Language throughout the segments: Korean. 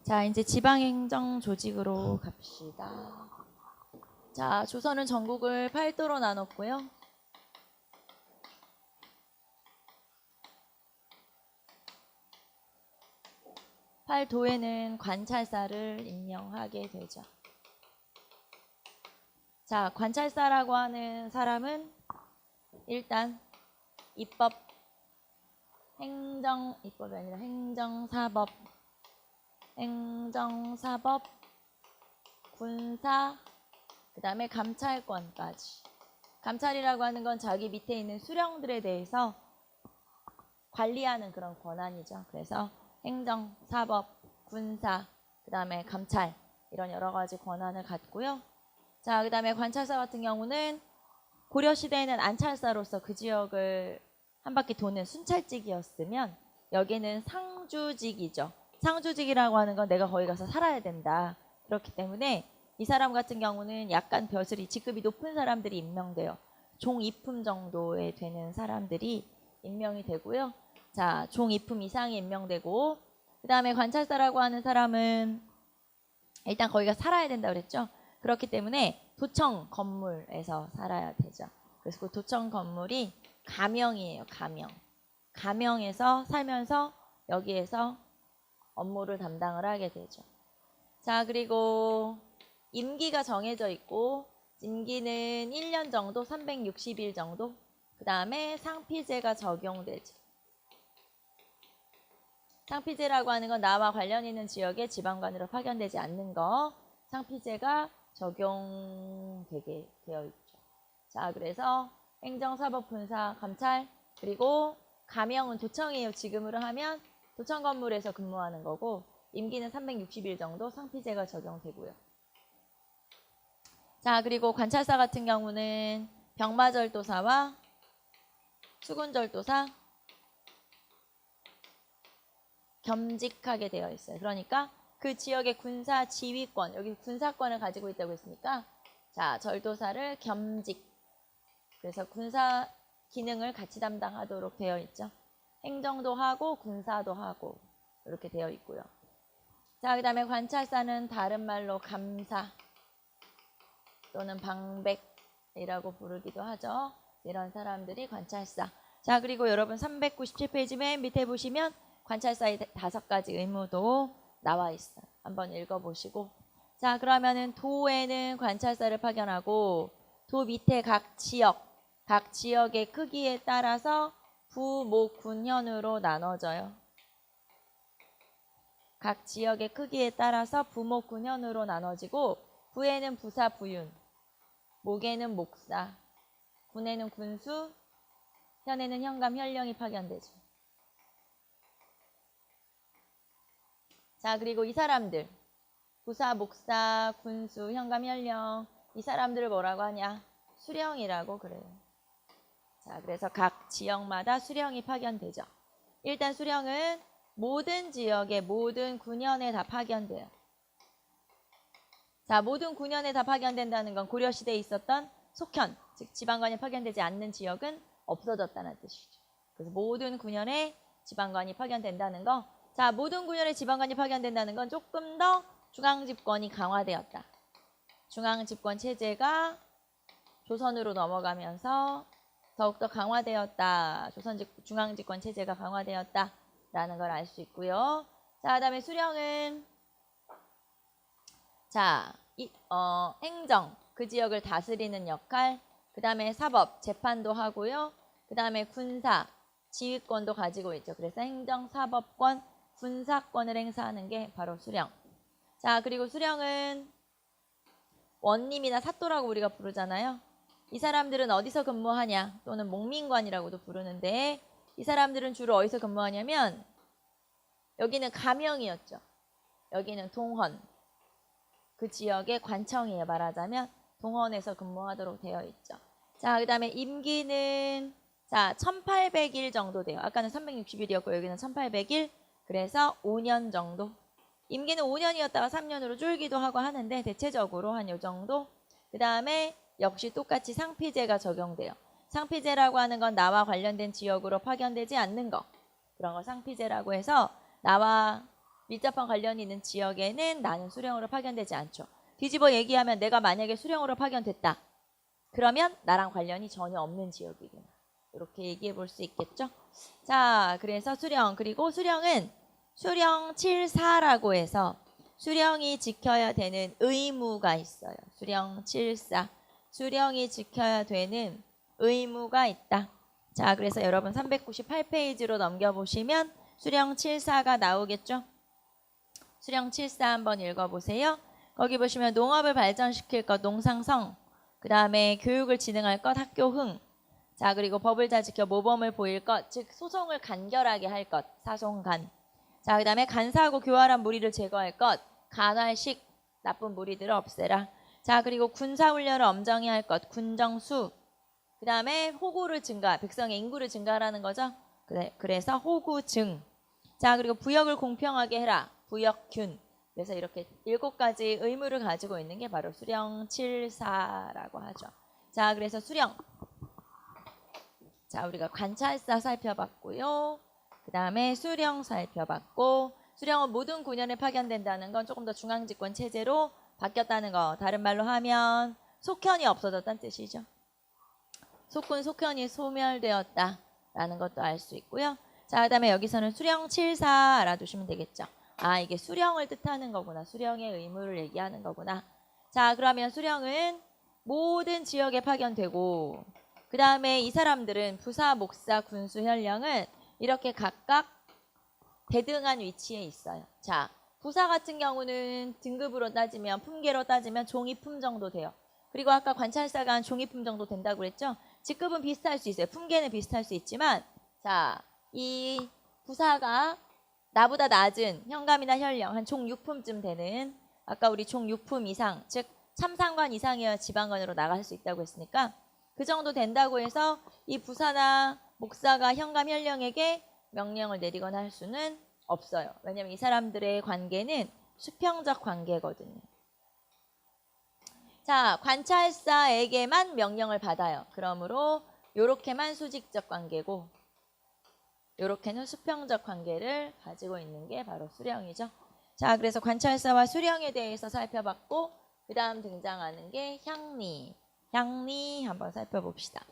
자, 이제 지방행정 조직으로 갑시다. 자, 조선은 전국을 8도로 나눴고요. 팔도에는 관찰사를 임명하게 되죠. 자, 관찰사라고 하는 사람은 일단 입법이 아니라 행정사법, 군사, 그 다음에 감찰권까지. 감찰이라고 하는 건 자기 밑에 있는 수령들에 대해서 관리하는 그런 권한이죠. 그래서 행정, 사법, 군사, 그 다음에 감찰 이런 여러 가지 권한을 갖고요. 자, 그 다음에 관찰사 같은 경우는 고려시대에는 안찰사로서 그 지역을 한 바퀴 도는 순찰직이었으면 여기는 상주직이죠. 상주직이라고 하는 건 내가 거기 가서 살아야 된다. 그렇기 때문에 이 사람 같은 경우는 약간 벼슬이 직급이 높은 사람들이 임명돼요. 종이품 정도에 되는 사람들이 임명이 되고요. 자, 종이품 이상이 임명되고 그 다음에 관찰사라고 하는 사람은 일단 거기가 살아야 된다 그랬죠. 그렇기 때문에 도청 건물에서 살아야 되죠. 그래서 그 도청 건물이 가명이에요. 가명에서 살면서 여기에서 업무를 담당을 하게 되죠. 자, 그리고 임기가 정해져 있고 임기는 1년 정도, 360일 정도. 그 다음에 상피제가 적용되죠. 상피제라고 하는 건 나와 관련 있는 지역에 지방관으로 파견되지 않는 거. 상피제가 적용되게 되어 있죠. 자, 그래서 행정, 사법, 군사, 감찰, 그리고 가명은 도청이에요. 지금으로 하면 도청 건물에서 근무하는 거고 임기는 360일 정도 상피제가 적용되고요. 자, 그리고 관찰사 같은 경우는 병마절도사와 수군절도사 겸직하게 되어 있어요. 그러니까 그 지역의 군사 지휘권, 여기 군사권을 가지고 있다고 했으니까 자, 절도사를 겸직, 그래서 군사 기능을 같이 담당하도록 되어 있죠. 행정도 하고 군사도 하고 이렇게 되어 있고요. 자, 그 다음에 관찰사는 다른 말로 감사 또는 방백이라고 부르기도 하죠. 이런 사람들이 관찰사. 자, 그리고 여러분 397페이지 맨 밑에 보시면 관찰사의 5가지 의무도 나와 있어요. 한번 읽어보시고. 자, 그러면은 도에는 관찰사를 파견하고 도 밑에 각 지역의 크기에 따라서 부, 목, 군현으로 나눠져요. 각 지역의 크기에 따라서 부, 목, 군현으로 나눠지고 부에는 부사, 부윤, 목에는 목사, 군에는 군수, 현에는 현감, 현령이 파견되죠. 자, 그리고 이 사람들 부사, 목사, 군수, 현감, 현령 이 사람들을 뭐라고 하냐? 수령이라고 그래요. 자, 그래서 각 지역마다 수령이 파견되죠. 일단 수령은 모든 지역의 모든 군현에 다 파견돼요. 자, 모든 군현에 다 파견된다는 건 고려시대에 있었던 속현, 즉 지방관이 파견되지 않는 지역은 없어졌다는 뜻이죠. 그래서 모든 군현에 지방관이 파견된다는 거. 자, 모든 군현에 지방관이 파견된다는 건 조금 더 중앙집권이 강화되었다. 중앙집권 체제가 조선으로 넘어가면서 더욱더 강화되었다. 중앙집권 체제가 강화되었다라는 걸 알 수 있고요. 자, 그다음에 수령은 자, 행정, 그 지역을 다스리는 역할, 그 다음에 사법, 재판도 하고요. 그 다음에 군사, 지휘권도 가지고 있죠. 그래서 행정, 사법권, 군사권을 행사하는 게 바로 수령. 자, 그리고 수령은 원님이나 사또라고 우리가 부르잖아요. 이 사람들은 어디서 근무하냐 또는 목민관이라고도 부르는데 이 사람들은 주로 어디서 근무하냐면 여기는 가명이었죠. 여기는 동헌. 그 지역의 관청이에요. 말하자면 동헌에서 근무하도록 되어 있죠. 자, 그 다음에 임기는 자 1800일 정도 돼요. 아까는 360일이었고 여기는 1800일. 그래서 5년 정도. 임기는 5년이었다가 3년으로 줄기도 하고 하는데 대체적으로 한 요 정도. 그 다음에 역시 똑같이 상피제가 적용돼요. 상피제라고 하는 건 나와 관련된 지역으로 파견되지 않는 거. 그런 거 상피제라고 해서 나와 밀접한 관련이 있는 지역에는 나는 수령으로 파견되지 않죠. 뒤집어 얘기하면 내가 만약에 수령으로 파견됐다. 그러면 나랑 관련이 전혀 없는 지역이구나. 이렇게 얘기해 볼 수 있겠죠. 자, 그래서 수령, 그리고 수령은 수령 7사라고 해서 수령이 지켜야 되는 의무가 있어요. 수령 7사. 수령이 지켜야 되는 의무가 있다. 자, 그래서 여러분 398페이지로 넘겨보시면 수령 7사가 나오겠죠. 수령 7사 한번 읽어보세요. 거기 보시면 농업을 발전시킬 것, 농상성. 그 다음에 교육을 진흥할 것, 학교흥. 자, 그리고 법을 다 지켜 모범을 보일 것, 즉 소송을 간결하게 할 것, 사송간. 자, 그 다음에 간사하고 교활한 무리를 제거할 것, 간활식, 나쁜 무리들을 없애라. 자, 그리고 군사훈련을 엄정히 할 것, 군정수. 그 다음에 호구를 증가, 백성의 인구를 증가하라는 거죠. 그래서 호구증. 자, 그리고 부역을 공평하게 해라, 부역균. 그래서 이렇게 7가지 의무를 가지고 있는 게 바로 수령 7사라고 하죠. 자, 그래서 수령. 자, 우리가 관찰사 살펴봤고요. 그 다음에 수령 살펴봤고, 수령은 모든 군현에 파견된다는 건 조금 더 중앙집권 체제로 바뀌었다는 거. 다른 말로 하면 속현이 없어졌다는 뜻이죠. 속군, 속현이 소멸되었다라는 것도 알 수 있고요. 자, 그 다음에 여기서는 수령 7사 알아두시면 되겠죠. 아, 이게 수령을 뜻하는 거구나. 수령의 의무를 얘기하는 거구나. 자, 그러면 수령은 모든 지역에 파견되고, 그 다음에 이 사람들은 부사, 목사, 군수, 현령은 이렇게 각각 대등한 위치에 있어요. 자, 부사 같은 경우는 등급으로 따지면, 품계로 따지면 종이품 정도 돼요. 그리고 아까 관찰사가 한 종이품 정도 된다고 그랬죠? 직급은 비슷할 수 있어요. 품계는 비슷할 수 있지만, 자, 이 부사가 나보다 낮은 현감이나 현령, 한 종 6품쯤 되는, 아까 우리 종 6품 이상, 즉 참상관 이상이어야 지방관으로 나갈 수 있다고 했으니까 그 정도 된다고 해서 이 부사나 목사가 현감, 현령에게 명령을 내리거나 할 수는 없어요. 왜냐하면 이 사람들의 관계는 수평적 관계거든요. 자, 관찰사에게만 명령을 받아요. 그러므로 요렇게만 수직적 관계고, 요렇게는 수평적 관계를 가지고 있는 게 바로 수령이죠. 자, 그래서 관찰사와 수령에 대해서 살펴봤고, 그 다음 등장하는 게 향리. 향리 한번 살펴봅시다.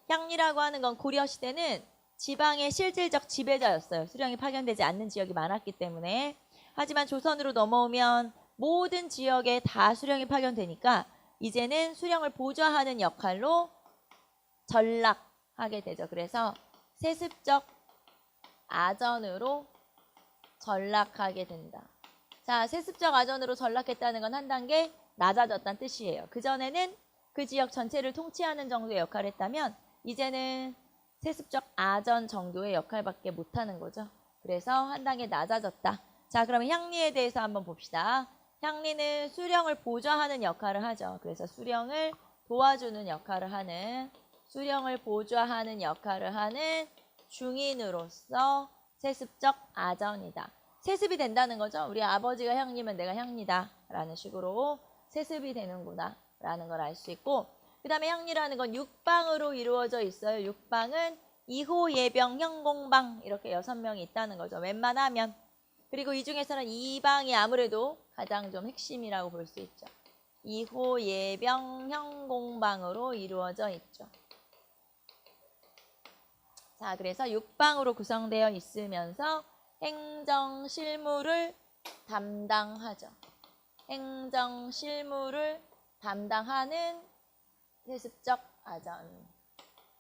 향리라고 하는 건 고려시대는 지방의 실질적 지배자였어요. 수령이 파견되지 않는 지역이 많았기 때문에. 하지만 조선으로 넘어오면 모든 지역에 다 수령이 파견되니까 이제는 수령을 보좌하는 역할로 전락하게 되죠. 그래서 세습적 아전으로 전락하게 된다. 자, 세습적 아전으로 전락했다는 건 한 단계 낮아졌다는 뜻이에요. 그전에는 그 지역 전체를 통치하는 정도의 역할을 했다면 이제는 세습적 아전 정도의 역할밖에 못하는 거죠. 그래서 한 단계 낮아졌다. 자, 그러면 향리에 대해서 한번 봅시다. 향리는 수령을 보좌하는 역할을 하죠. 그래서 수령을 도와주는 역할을 하는, 수령을 보좌하는 역할을 하는 중인으로서 세습적 아전이다. 세습이 된다는 거죠. 우리 아버지가 향리면 내가 향리다 라는 식으로 세습이 되는구나 라는 걸 알 수 있고, 그 다음에 향리라는 건 6방으로 이루어져 있어요. 6방은 이호, 예병, 형공방 이렇게 6명이 있다는 거죠. 웬만하면. 그리고 이 중에서는 2방이 아무래도 가장 좀 핵심이라고 볼 수 있죠. 이호, 예병, 형공방으로 이루어져 있죠. 자, 그래서 6방으로 구성되어 있으면서 행정 실무를 담당하죠. 행정 실무를 담당하는 세습적 아전.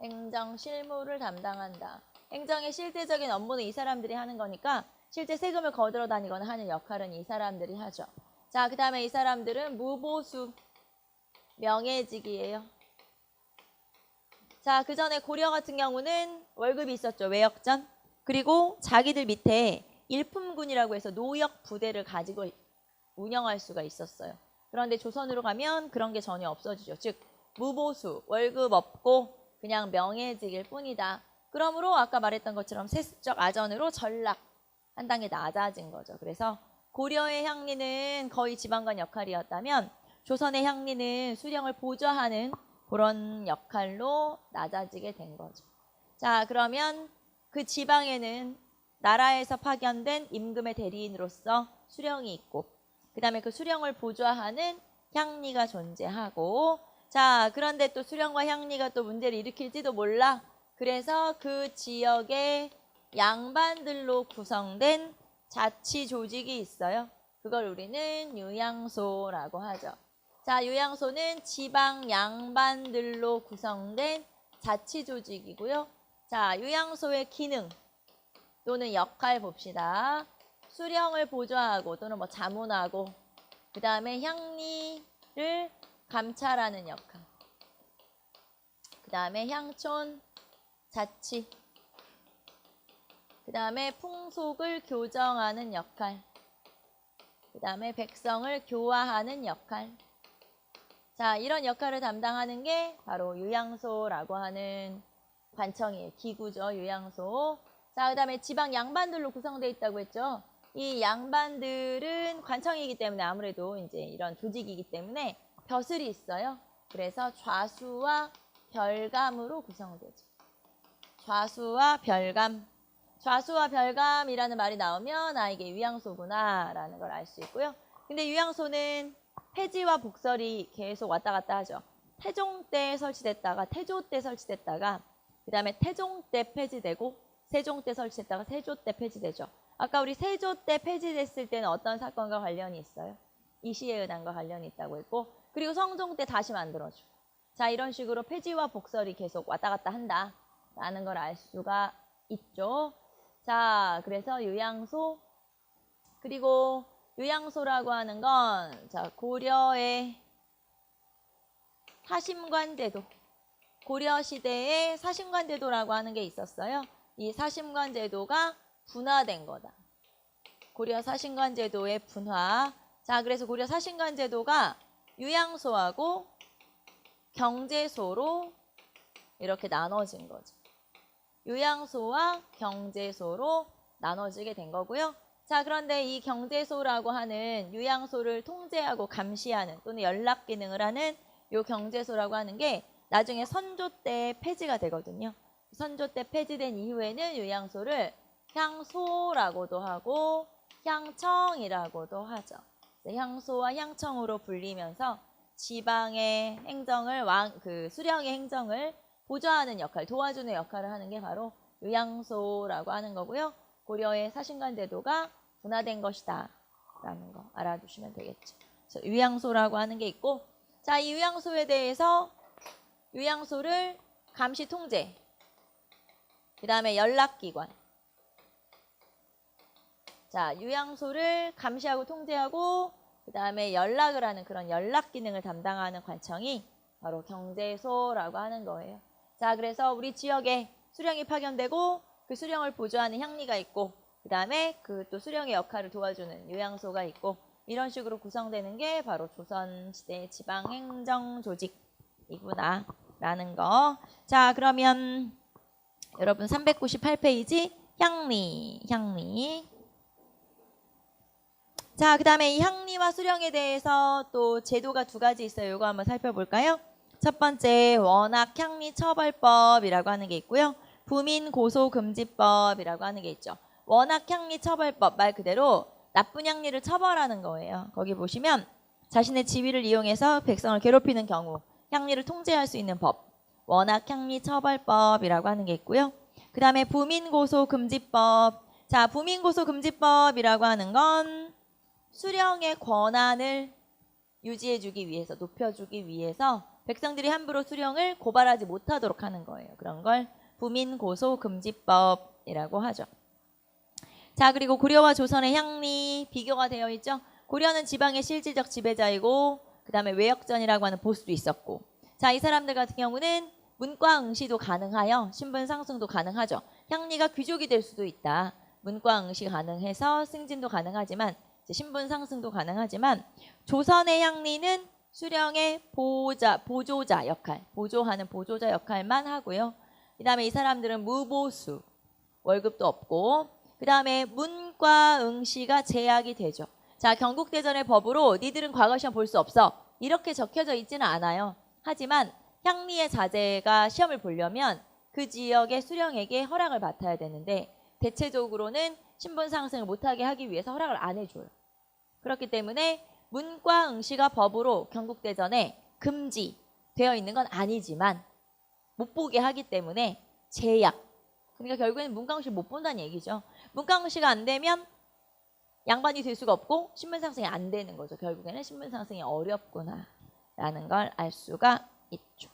행정 실무를 담당한다. 행정의 실제적인 업무는 이 사람들이 하는 거니까 실제 세금을 거들어 다니거나 하는 역할은 이 사람들이 하죠. 자, 그 다음에 이 사람들은 무보수, 명예직이에요. 자, 그 전에 고려 같은 경우는 월급이 있었죠. 외역전. 그리고 자기들 밑에 일품군이라고 해서 노역 부대를 가지고 운영할 수가 있었어요. 그런데 조선으로 가면 그런 게 전혀 없어지죠. 즉 무보수, 월급 없고 그냥 명예직일 뿐이다. 그러므로 아까 말했던 것처럼 세습적 아전으로 전락, 한 단계 낮아진 거죠. 그래서 고려의 향리는 거의 지방관 역할이었다면 조선의 향리는 수령을 보좌하는 그런 역할로 낮아지게 된 거죠. 자, 그러면 그 지방에는 나라에서 파견된 임금의 대리인으로서 수령이 있고 그 다음에 그 수령을 보좌하는 향리가 존재하고 자 그런데 또 수령과 향리가 또 문제를 일으킬지도 몰라. 그래서 그 지역의 양반들로 구성된 자치 조직이 있어요. 그걸 우리는 유양소라고 하죠. 자, 유양소는 지방 양반들로 구성된 자치 조직이고요. 자, 유양소의 기능 또는 역할 봅시다. 수령을 보좌하고 또는 뭐 자문하고 그 다음에 향리를 감찰하는 역할. 그 다음에 향촌 자치. 그 다음에 풍속을 교정하는 역할. 그 다음에 백성을 교화하는 역할. 자, 이런 역할을 담당하는 게 바로 유양소라고 하는 관청이에요. 기구죠, 유양소. 자, 그 다음에 지방 양반들로 구성되어 있다고 했죠. 이 양반들은 관청이기 때문에 아무래도 이제 이런 조직이기 때문에 벼슬이 있어요. 그래서 좌수와 별감으로 구성되죠. 좌수와 별감. 좌수와 별감이라는 말이 나오면 아 이게 유양소구나 라는 걸 알 수 있고요. 근데 유양소는 폐지와 복설이 계속 왔다 갔다 하죠. 태종 때 설치됐다가 태조 때 설치됐다가 그 다음에 태종 때 폐지되고 세종 때 설치됐다가 세조 때 폐지되죠. 아까 우리 세조 때 폐지됐을 때는 어떤 사건과 관련이 있어요? 이시해은한과 관련이 있다고 했고 그리고 성종 때 다시 만들어주고 자 이런 식으로 폐지와 복설이 계속 왔다 갔다 한다라는 걸 알 수가 있죠. 자 그래서 유양소 그리고 유양소라고 하는 건 자 고려의 사심관제도 고려 시대에 사심관제도라고 하는 게 있었어요. 이 사심관제도가 분화된 거다. 고려 사심관제도의 분화. 자 그래서 고려 사심관제도가 유양소하고 경제소로 이렇게 나눠진 거죠. 유양소와 경제소로 나눠지게 된 거고요. 자 그런데 이 경제소라고 하는 유양소를 통제하고 감시하는 또는 연락 기능을 하는 요 경제소라고 하는 게 나중에 선조 때 폐지가 되거든요. 선조 때 폐지된 이후에는 유양소를 향소라고도 하고 향청이라고도 하죠. 향소와 향청으로 불리면서 지방의 행정을 수령의 행정을 보좌하는 역할, 도와주는 역할을 하는 게 바로 유양소라고 하는 거고요. 고려의 사심관제도가 분화된 것이다 라는 거 알아두시면 되겠죠. 그래서 유양소라고 하는 게 있고 자, 이 유양소에 대해서 유양소를 감시 통제 그 다음에 연락기관 자, 유양소를 감시하고 통제하고 그 다음에 연락을 하는 그런 연락 기능을 담당하는 관청이 바로 경제소라고 하는 거예요. 자, 그래서 우리 지역에 수령이 파견되고 그 수령을 보조하는 향리가 있고 그 다음에 그 또 수령의 역할을 도와주는 유양소가 있고 이런 식으로 구성되는 게 바로 조선시대 지방행정조직이구나 라는 거. 자, 그러면 여러분 398페이지 향리. 자, 그 다음에 이 향리와 수령에 대해서 또 제도가 두 가지 있어요. 이거 한번 살펴볼까요? 첫 번째 원학 향리 처벌법이라고 하는 게 있고요. 부민 고소 금지법이라고 하는 게 있죠. 원학 향리 처벌법 말 그대로 나쁜 향리를 처벌하는 거예요. 거기 보시면 자신의 지위를 이용해서 백성을 괴롭히는 경우 향리를 통제할 수 있는 법 원학 향리 처벌법이라고 하는 게 있고요. 그 다음에 부민 고소 금지법. 자, 부민 고소 금지법이라고 하는 건 수령의 권한을 유지해주기 위해서 높여주기 위해서 백성들이 함부로 수령을 고발하지 못하도록 하는 거예요. 그런 걸 부민고소금지법이라고 하죠. 자, 그리고 고려와 조선의 향리 비교가 되어 있죠. 고려는 지방의 실질적 지배자이고 그 다음에 외역전이라고 하는 보수도 있었고 자, 이 사람들 같은 경우는 문과 응시도 가능하여 신분 상승도 가능하죠. 향리가 귀족이 될 수도 있다. 문과 응시 가능해서 승진도 가능하지만 신분 상승도 가능하지만 조선의 향리는 수령의 보조자 역할, 보조하는 보조자 역할만 하고요. 그 다음에 이 사람들은 무보수, 월급도 없고 그 다음에 문과 응시가 제약이 되죠. 자, 경국대전의 법으로 니들은 과거시험 볼 수 없어. 이렇게 적혀져 있지는 않아요. 하지만 향리의 자제가 시험을 보려면 그 지역의 수령에게 허락을 받아야 되는데 대체적으로는 신분 상승을 못하게 하기 위해서 허락을 안 해줘요. 그렇기 때문에 문과 응시가 법으로 경국대전에 금지되어 있는 건 아니지만 못 보게 하기 때문에 제약. 그러니까 결국에는 문과 응시를 못 본다는 얘기죠. 문과 응시가 안 되면 양반이 될 수가 없고 신분 상승이 안 되는 거죠. 결국에는 신분 상승이 어렵구나라는 걸 알 수가 있죠.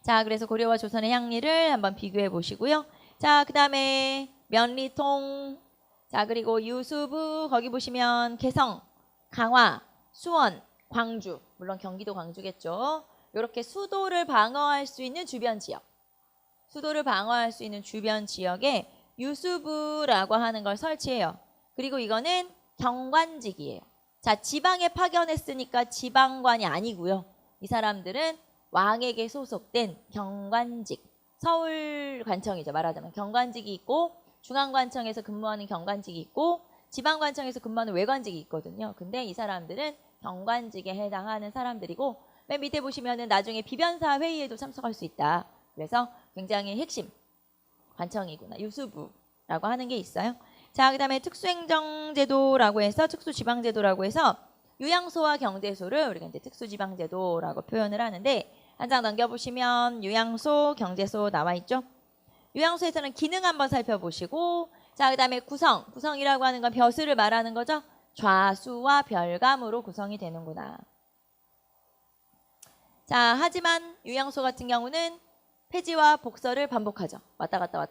자, 그래서 고려와 조선의 향리를 한번 비교해 보시고요. 자, 그 다음에 면리통, 자, 그리고 유수부, 거기 보시면 개성, 강화, 수원, 광주, 물론 경기도 광주겠죠. 이렇게 수도를 방어할 수 있는 주변 지역, 수도를 방어할 수 있는 주변 지역에 유수부라고 하는 걸 설치해요. 그리고 이거는 경관직이에요. 자, 지방에 파견했으니까 지방관이 아니고요. 이 사람들은 왕에게 소속된 경관직, 서울관청이죠. 말하자면 경관직이 있고 중앙관청에서 근무하는 경관직이 있고 지방관청에서 근무하는 외관직이 있거든요. 근데 이 사람들은 경관직에 해당하는 사람들이고 맨 밑에 보시면은 나중에 비변사 회의에도 참석할 수 있다. 그래서 굉장히 핵심 관청이구나. 유수부라고 하는 게 있어요. 자, 그 다음에 특수행정제도라고 해서 특수지방제도라고 해서 유양소와 경제소를 우리가 이제 특수지방제도라고 표현을 하는데 한 장 넘겨보시면 유양소, 경제소 나와 있죠. 유양소에서는 기능 한번 살펴보시고 자, 그 다음에 구성이라고 하는 건 벼슬을 말하는 거죠. 좌수와 별감으로 구성이 되는구나. 자, 하지만 유양소 같은 경우는 폐지와 복설을 반복하죠. 왔다 갔다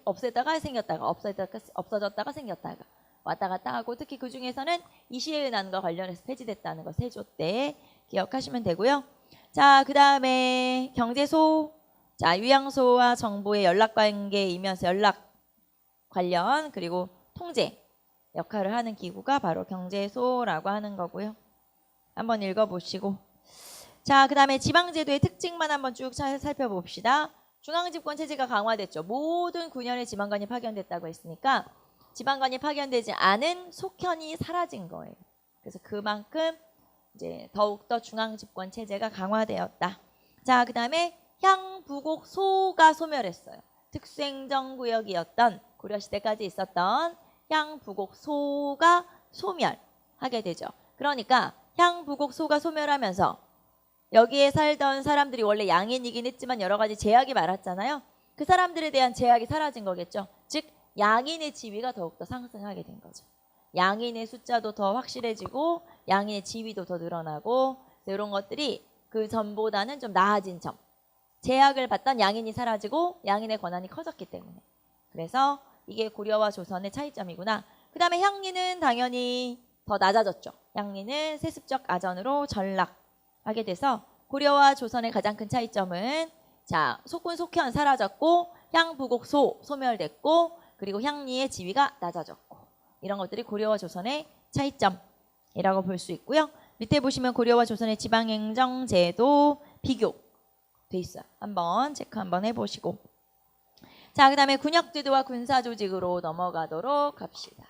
없앴다가 생겼다가 없어졌다가 생겼다가 왔다 갔다 하고 특히 그 중에서는 이시에 의난과 관련해서 폐지됐다는 거 세조 때 기억하시면 되고요. 자, 그 다음에 경제소, 자, 유양소와 정부의 연락관계이면서 연락 관련 그리고 통제 역할을 하는 기구가 바로 경제소라고 하는 거고요. 한번 읽어보시고 자, 그 다음에 지방제도의 특징만 한번 쭉 살펴봅시다. 중앙집권 체제가 강화됐죠. 모든 군현의 지방관이 파견됐다고 했으니까 지방관이 파견되지 않은 속현이 사라진 거예요. 그래서 그만큼 이제 더욱더 중앙집권 체제가 강화되었다. 자, 그 다음에 향부곡 소가 소멸했어요. 특수행정구역이었던 고려시대까지 있었던 향부곡 소가 소멸하게 되죠. 그러니까 향부곡 소가 소멸하면서 여기에 살던 사람들이 원래 양인이긴 했지만 여러 가지 제약이 많았잖아요. 그 사람들에 대한 제약이 사라진 거겠죠. 즉 양인의 지위가 더욱더 상승하게 된 거죠. 양인의 숫자도 더 확실해지고 양인의 지위도 더 늘어나고 이런 것들이 그 전보다는 좀 나아진 점. 제약을 받던 양인이 사라지고 양인의 권한이 커졌기 때문에. 그래서 이게 고려와 조선의 차이점이구나. 그 다음에 향리는 당연히 더 낮아졌죠. 향리는 세습적 아전으로 전락하게 돼서 고려와 조선의 가장 큰 차이점은 자, 속군 속현 사라졌고 향부곡 소멸됐고 그리고 향리의 지위가 낮아졌고 이런 것들이 고려와 조선의 차이점이라고 볼 수 있고요. 밑에 보시면 고려와 조선의 지방행정제도 비교 돼 있어요. 한번 체크 한번 해보시고 자, 그 다음에 군역제도와 군사조직으로 넘어가도록 합시다.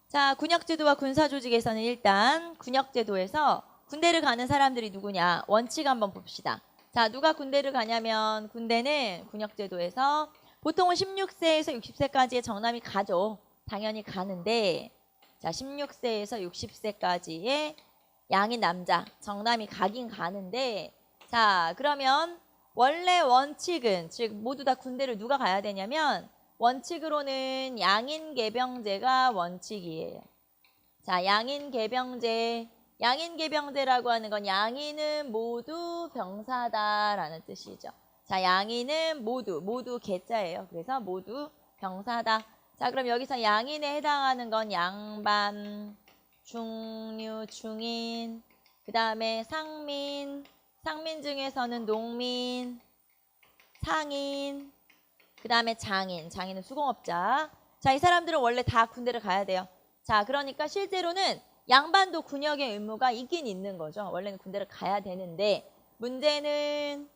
자, 군역제도와 군사조직에서는 일단 군역제도에서 군대를 가는 사람들이 누구냐 원칙 한번 봅시다. 자, 누가 군대를 가냐면 군대는 군역제도에서 보통은 16세에서 60세까지의 정남이 가죠. 당연히 가는데 자, 16세에서 60세까지의 양인 남자 정남이 가긴 가는데 자, 그러면 원래 원칙은 즉 모두 다 군대를 누가 가야 되냐면 원칙으로는 양인 개병제가 원칙이에요. 자, 양인 개병제라고 하는 건 양인은 모두 병사다라는 뜻이죠. 자, 양인은 모두 개자예요. 그래서 모두 병사다. 자, 그럼 여기서 양인에 해당하는 건 양반, 중류, 중인, 그 다음에 상민 중에서는 농민, 상인, 그 다음에 장인은 수공업자. 자, 이 사람들은 원래 다 군대를 가야 돼요. 자, 그러니까 실제로는 양반도 군역의 의무가 있긴 있는 거죠. 원래는 군대를 가야 되는데 문제는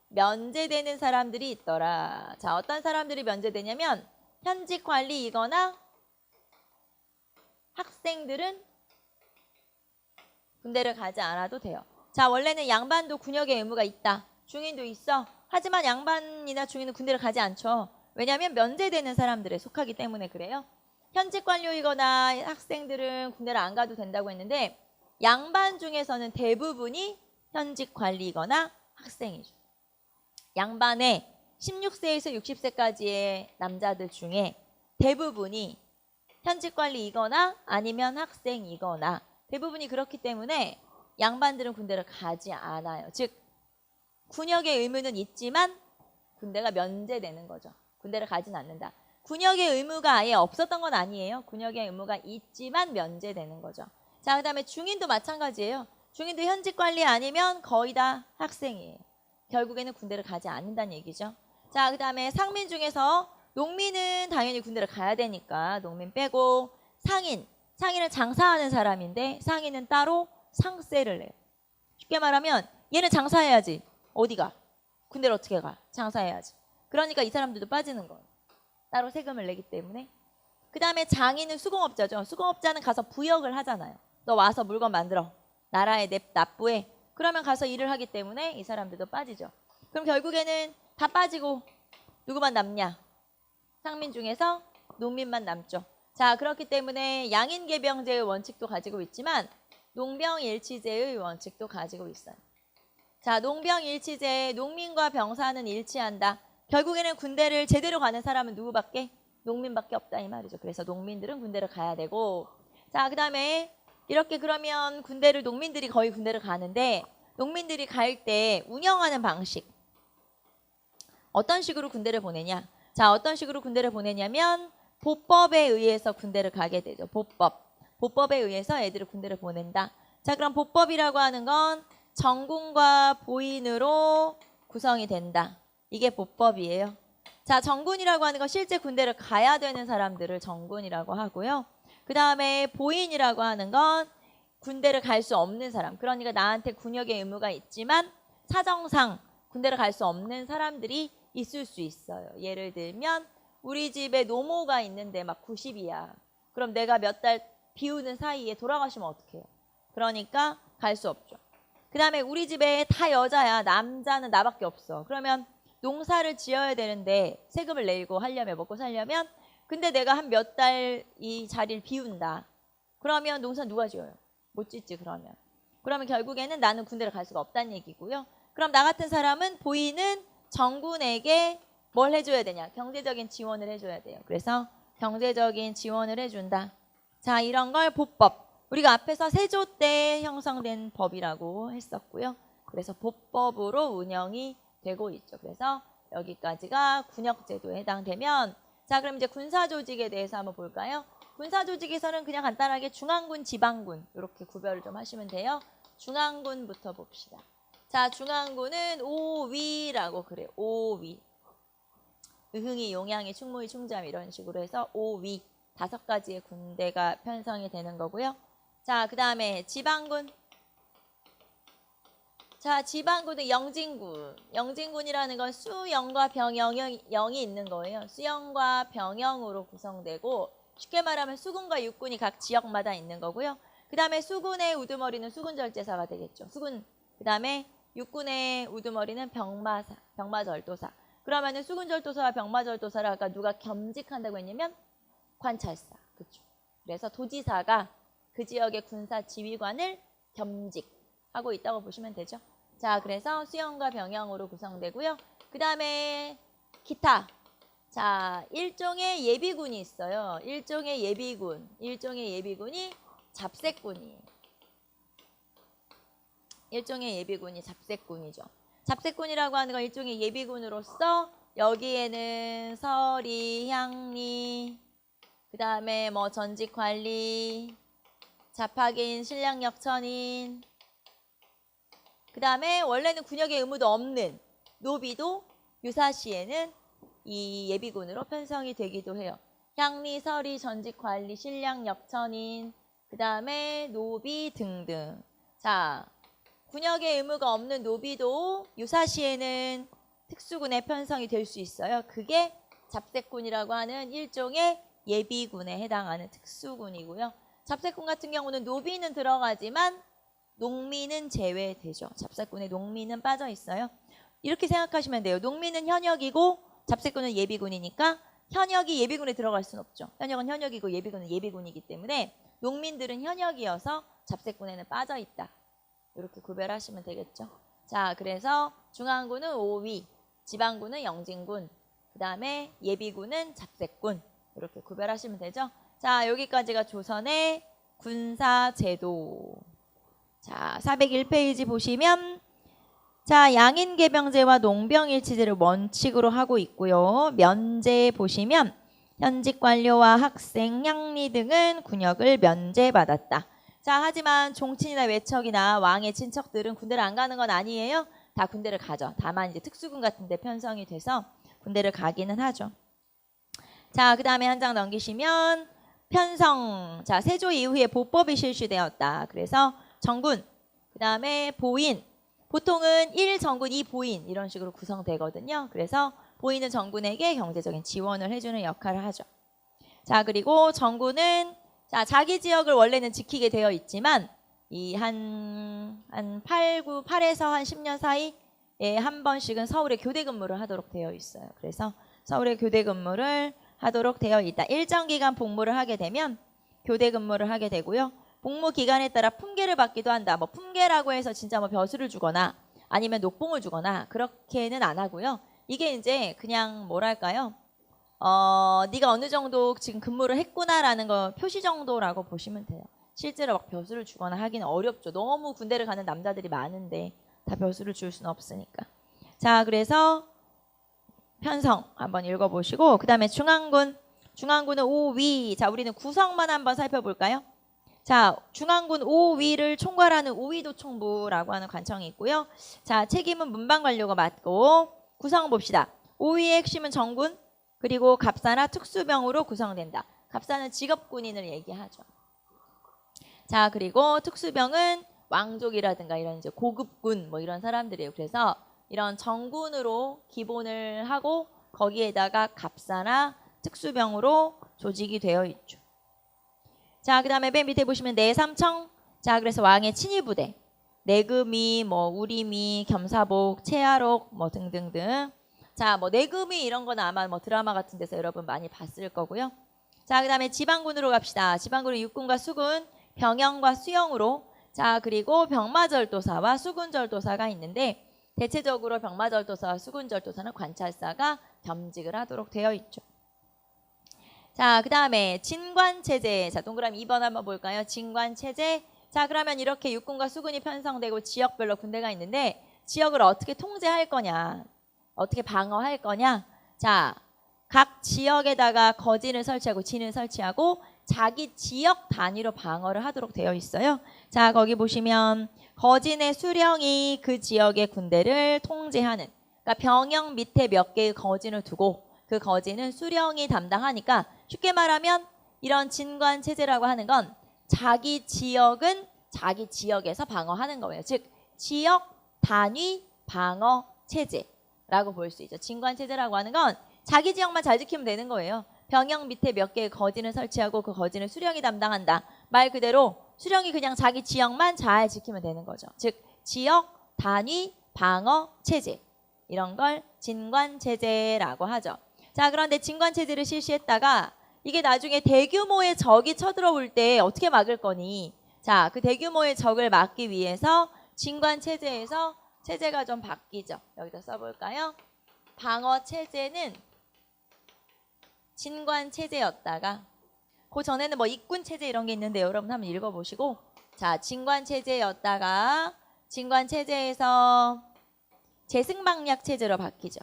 면제되는 사람들이 있더라. 자, 어떤 사람들이 면제되냐면 현직 관리이거나 학생들은 군대를 가지 않아도 돼요. 자, 원래는 양반도 군역의 의무가 있다. 중인도 있어. 하지만 양반이나 중인은 군대를 가지 않죠. 왜냐하면 면제되는 사람들에 속하기 때문에 그래요. 현직 관료이거나 학생들은 군대를 안 가도 된다고 했는데 양반 중에서는 대부분이 현직 관리이거나 학생이죠. 양반의 16세에서 60세까지의 남자들 중에 대부분이 현직 관리이거나 아니면 학생이거나 대부분이 그렇기 때문에 양반들은 군대를 가지 않아요. 즉 군역의 의무는 있지만 군대가 면제되는 거죠. 군대를 가진 않는다. 군역의 의무가 아예 없었던 건 아니에요. 군역의 의무가 있지만 면제되는 거죠. 자, 그 다음에 중인도 마찬가지예요. 중인도 현직 관리 아니면 거의 다 학생이에요. 결국에는 군대를 가지 않는다는 얘기죠. 자, 그 다음에 상민 중에서 농민은 당연히 군대를 가야 되니까 농민 빼고 상인은 장사하는 사람인데 상인은 따로 상세를 내요. 쉽게 말하면 얘는 장사해야지. 어디가? 군대를 어떻게 가? 장사해야지. 그러니까 이 사람들도 빠지는 거예요. 따로 세금을 내기 때문에. 그 다음에 장인은 수공업자죠. 수공업자는 가서 부역을 하잖아요. 너 와서 물건 만들어. 나라에 납부해. 그러면 가서 일을 하기 때문에 이 사람들도 빠지죠. 그럼 결국에는 다 빠지고 누구만 남냐? 상민 중에서 농민만 남죠. 자, 그렇기 때문에 양인계병제의 원칙도 가지고 있지만 농병일치제의 원칙도 가지고 있어요. 자, 농병일치제, 농민과 병사는 일치한다. 결국에는 군대를 제대로 가는 사람은 누구밖에? 농민밖에 없다 이 말이죠. 그래서 농민들은 군대를 가야 되고, 자, 그 다음에 이렇게 그러면 농민들이 거의 군대를 가는데 농민들이 갈 때 운영하는 방식 어떤 식으로 군대를 보내냐? 자, 어떤 식으로 군대를 보내냐면 보법에 의해서 군대를 가게 되죠. 보법에 의해서 애들을 군대를 보낸다. 자, 그럼 보법이라고 하는 건 정군과 보인으로 구성이 된다. 이게 보법이에요. 자, 정군이라고 하는 건 실제 군대를 가야 되는 사람들을 정군이라고 하고요. 그 다음에 보인이라고 하는 건 군대를 갈 수 없는 사람. 그러니까 나한테 군역의 의무가 있지만 사정상 군대를 갈 수 없는 사람들이 있을 수 있어요. 예를 들면 우리 집에 노모가 있는데 막 90이야. 그럼 내가 몇 달 비우는 사이에 돌아가시면 어떡해요? 그러니까 갈 수 없죠. 그 다음에 우리 집에 다 여자야. 남자는 나밖에 없어. 그러면 농사를 지어야 되는데 세금을 내고 하려면 먹고 살려면 근데 내가 한 몇 달 이 자리를 비운다. 그러면 농사 누가 지어요? 못 짓지 그러면. 그러면 결국에는 나는 군대를 갈 수가 없다는 얘기고요. 그럼 나 같은 사람은 보이는 정군에게 뭘 해줘야 되냐? 경제적인 지원을 해줘야 돼요. 그래서 경제적인 지원을 해준다. 자, 이런 걸 보법. 우리가 앞에서 세조 때 형성된 법이라고 했었고요. 그래서 보법으로 운영이 되고 있죠. 그래서 여기까지가 군역제도에 해당되면 자, 그럼 이제 군사조직에 대해서 한번 볼까요? 군사조직에서는 그냥 간단하게 중앙군, 지방군 이렇게 구별을 좀 하시면 돼요. 중앙군부터 봅시다. 자, 중앙군은 오위라고 그래요. 오위. 의흥이, 용양이, 충무이, 충주함 이런 식으로 해서 오위. 5가지의 군대가 편성이 되는 거고요. 자, 그 다음에 지방군. 자, 지방군은 영진군. 영진군이라는 건 수영과 병영이 있는 거예요. 수영과 병영으로 구성되고 쉽게 말하면 수군과 육군이 각 지역마다 있는 거고요. 그 다음에 수군의 우두머리는 수군절제사가 되겠죠. 수군. 그 다음에 육군의 우두머리는 병마절도사. 그러면은 수군절도사와 병마절도사를 아까 누가 겸직한다고 했냐면 관찰사. 그렇죠. 그래서 도지사가 그 지역의 군사 지휘관을 겸직하고 있다고 보시면 되죠. 자, 그래서 수영과 병영으로 구성되고요. 그 다음에 기타. 자, 일종의 예비군이 있어요. 일종의 예비군이 잡색군이에요. 일종의 예비군이 잡색군이죠. 잡색군이라고 하는 건 일종의 예비군으로서 여기에는 서리, 향리, 그 다음에 뭐 전직관리, 잡학인, 신량역천인, 그 다음에 원래는 군역의 의무도 없는 노비도 유사시에는 이 예비군으로 편성이 되기도 해요. 향리, 서리, 전직관리, 신량역천인, 그 다음에 노비 등등. 자, 군역의 의무가 없는 노비도 유사시에는 특수군에 편성이 될 수 있어요. 그게 잡색군이라고 하는 일종의 예비군에 해당하는 특수군이고요. 잡색군 같은 경우는 노비는 들어가지만 농민은 제외되죠. 잡사꾼에 농민은 빠져 있어요. 이렇게 생각하시면 돼요. 농민은 현역이고 잡사꾼은 예비군이니까 현역이 예비군에 들어갈 수는 없죠. 현역은 현역이고 예비군은 예비군이기 때문에 농민들은 현역이어서 잡사꾼에는 빠져 있다. 이렇게 구별하시면 되겠죠. 자, 그래서 중앙군은 5위, 지방군은 영진군, 그 다음에 예비군은 잡사꾼. 이렇게 구별하시면 되죠. 자, 여기까지가 조선의 군사제도. 자, 401페이지 보시면 자, 양인개병제와 농병일치제를 원칙으로 하고 있고요. 면제 보시면 현직 관료와 학생, 향리 등은 군역을 면제받았다. 자, 하지만 종친이나 외척이나 왕의 친척들은 군대를 안 가는 건 아니에요. 다 군대를 가죠. 다만 이제 특수군 같은 데 편성이 돼서 군대를 가기는 하죠. 자, 그 다음에 한 장 넘기시면 편성. 자, 세조 이후에 보법이 실시되었다. 그래서 정군, 그 다음에 보인. 보통은 1정군 2보인 이런 식으로 구성되거든요. 그래서 보인은 정군에게 경제적인 지원을 해주는 역할을 하죠. 자, 그리고 정군은 자, 자기 지역을 원래는 지키게 되어 있지만 이 한 8에서 한 10년 사이에 한 번씩은 서울에 교대 근무를 하도록 되어 있어요. 그래서 서울에 교대 근무를 하도록 되어 있다. 일정 기간 복무를 하게 되면 교대 근무를 하게 되고요. 복무 기간에 따라 품계를 받기도 한다. 뭐 품계라고 해서 진짜 뭐 벼슬을 주거나 아니면 녹봉을 주거나 그렇게는 안 하고요. 이게 이제 그냥 뭐랄까요? 네가 어느 정도 지금 근무를 했구나라는 거 표시 정도라고 보시면 돼요. 실제로 막 벼슬을 주거나 하기는 어렵죠. 너무 군대를 가는 남자들이 많은데 다 벼슬을 줄 수는 없으니까. 자, 그래서 편성 한번 읽어보시고 그 다음에 중앙군은 5위. 자, 우리는 구성만 한번 살펴볼까요? 자, 중앙군 5위를 총괄하는 5위도 총부라고 하는 관청이 있고요. 자, 책임은 문방관료가 맡고 구성 봅시다. 5위의 핵심은 정군 그리고 갑사나 특수병으로 구성된다. 갑사는 직업군인을 얘기하죠. 자, 그리고 특수병은 왕족이라든가 이런 이제 고급군 뭐 이런 사람들이에요. 그래서 이런 정군으로 기본을 하고 거기에다가 갑사나 특수병으로 조직이 되어 있죠. 자, 그 다음에 맨 밑에 보시면 내삼청. 자, 그래서 왕의 친위부대. 내금위, 뭐 우리미, 겸사복, 채하록 뭐 등등등. 자, 뭐 내금위 이런 거는 아마 뭐 드라마 같은 데서 여러분 많이 봤을 거고요. 자, 그 다음에 지방군으로 갑시다. 지방군은 육군과 수군, 병영과 수영으로. 자, 그리고 병마절도사와 수군절도사가 있는데 대체적으로 병마절도사와 수군절도사는 관찰사가 겸직을 하도록 되어 있죠. 자, 그 다음에 진관체제. 자, 동그라미 2번 한번 볼까요? 진관체제. 자, 그러면 이렇게 육군과 수군이 편성되고 지역별로 군대가 있는데 지역을 어떻게 통제할 거냐, 어떻게 방어할 거냐. 자, 각 지역에다가 거진을 설치하고 진을 설치하고 자기 지역 단위로 방어를 하도록 되어 있어요. 자, 거기 보시면 거진의 수령이 그 지역의 군대를 통제하는, 그러니까 병영 밑에 몇 개의 거진을 두고 그 거진은 수령이 담당하니까 쉽게 말하면 이런 진관체제라고 하는 건 자기 지역은 자기 지역에서 방어하는 거예요. 즉 지역 단위 방어 체제라고 볼 수 있죠. 진관체제라고 하는 건 자기 지역만 잘 지키면 되는 거예요. 병영 밑에 몇 개의 거진을 설치하고 그 거진을 수령이 담당한다. 말 그대로 수령이 그냥 자기 지역만 잘 지키면 되는 거죠. 즉 지역 단위 방어 체제, 이런 걸 진관체제라고 하죠. 자, 그런데 진관체제를 실시했다가 이게 나중에 대규모의 적이 쳐들어올 때 어떻게 막을 거니? 자, 그 대규모의 적을 막기 위해서 진관체제에서 체제가 좀 바뀌죠. 여기다 써볼까요? 방어체제는 진관체제였다가 그 전에는 뭐 입군체제 이런 게 있는데 여러분 한번 읽어보시고, 자, 진관체제였다가 진관체제에서 제승방략체제로 바뀌죠.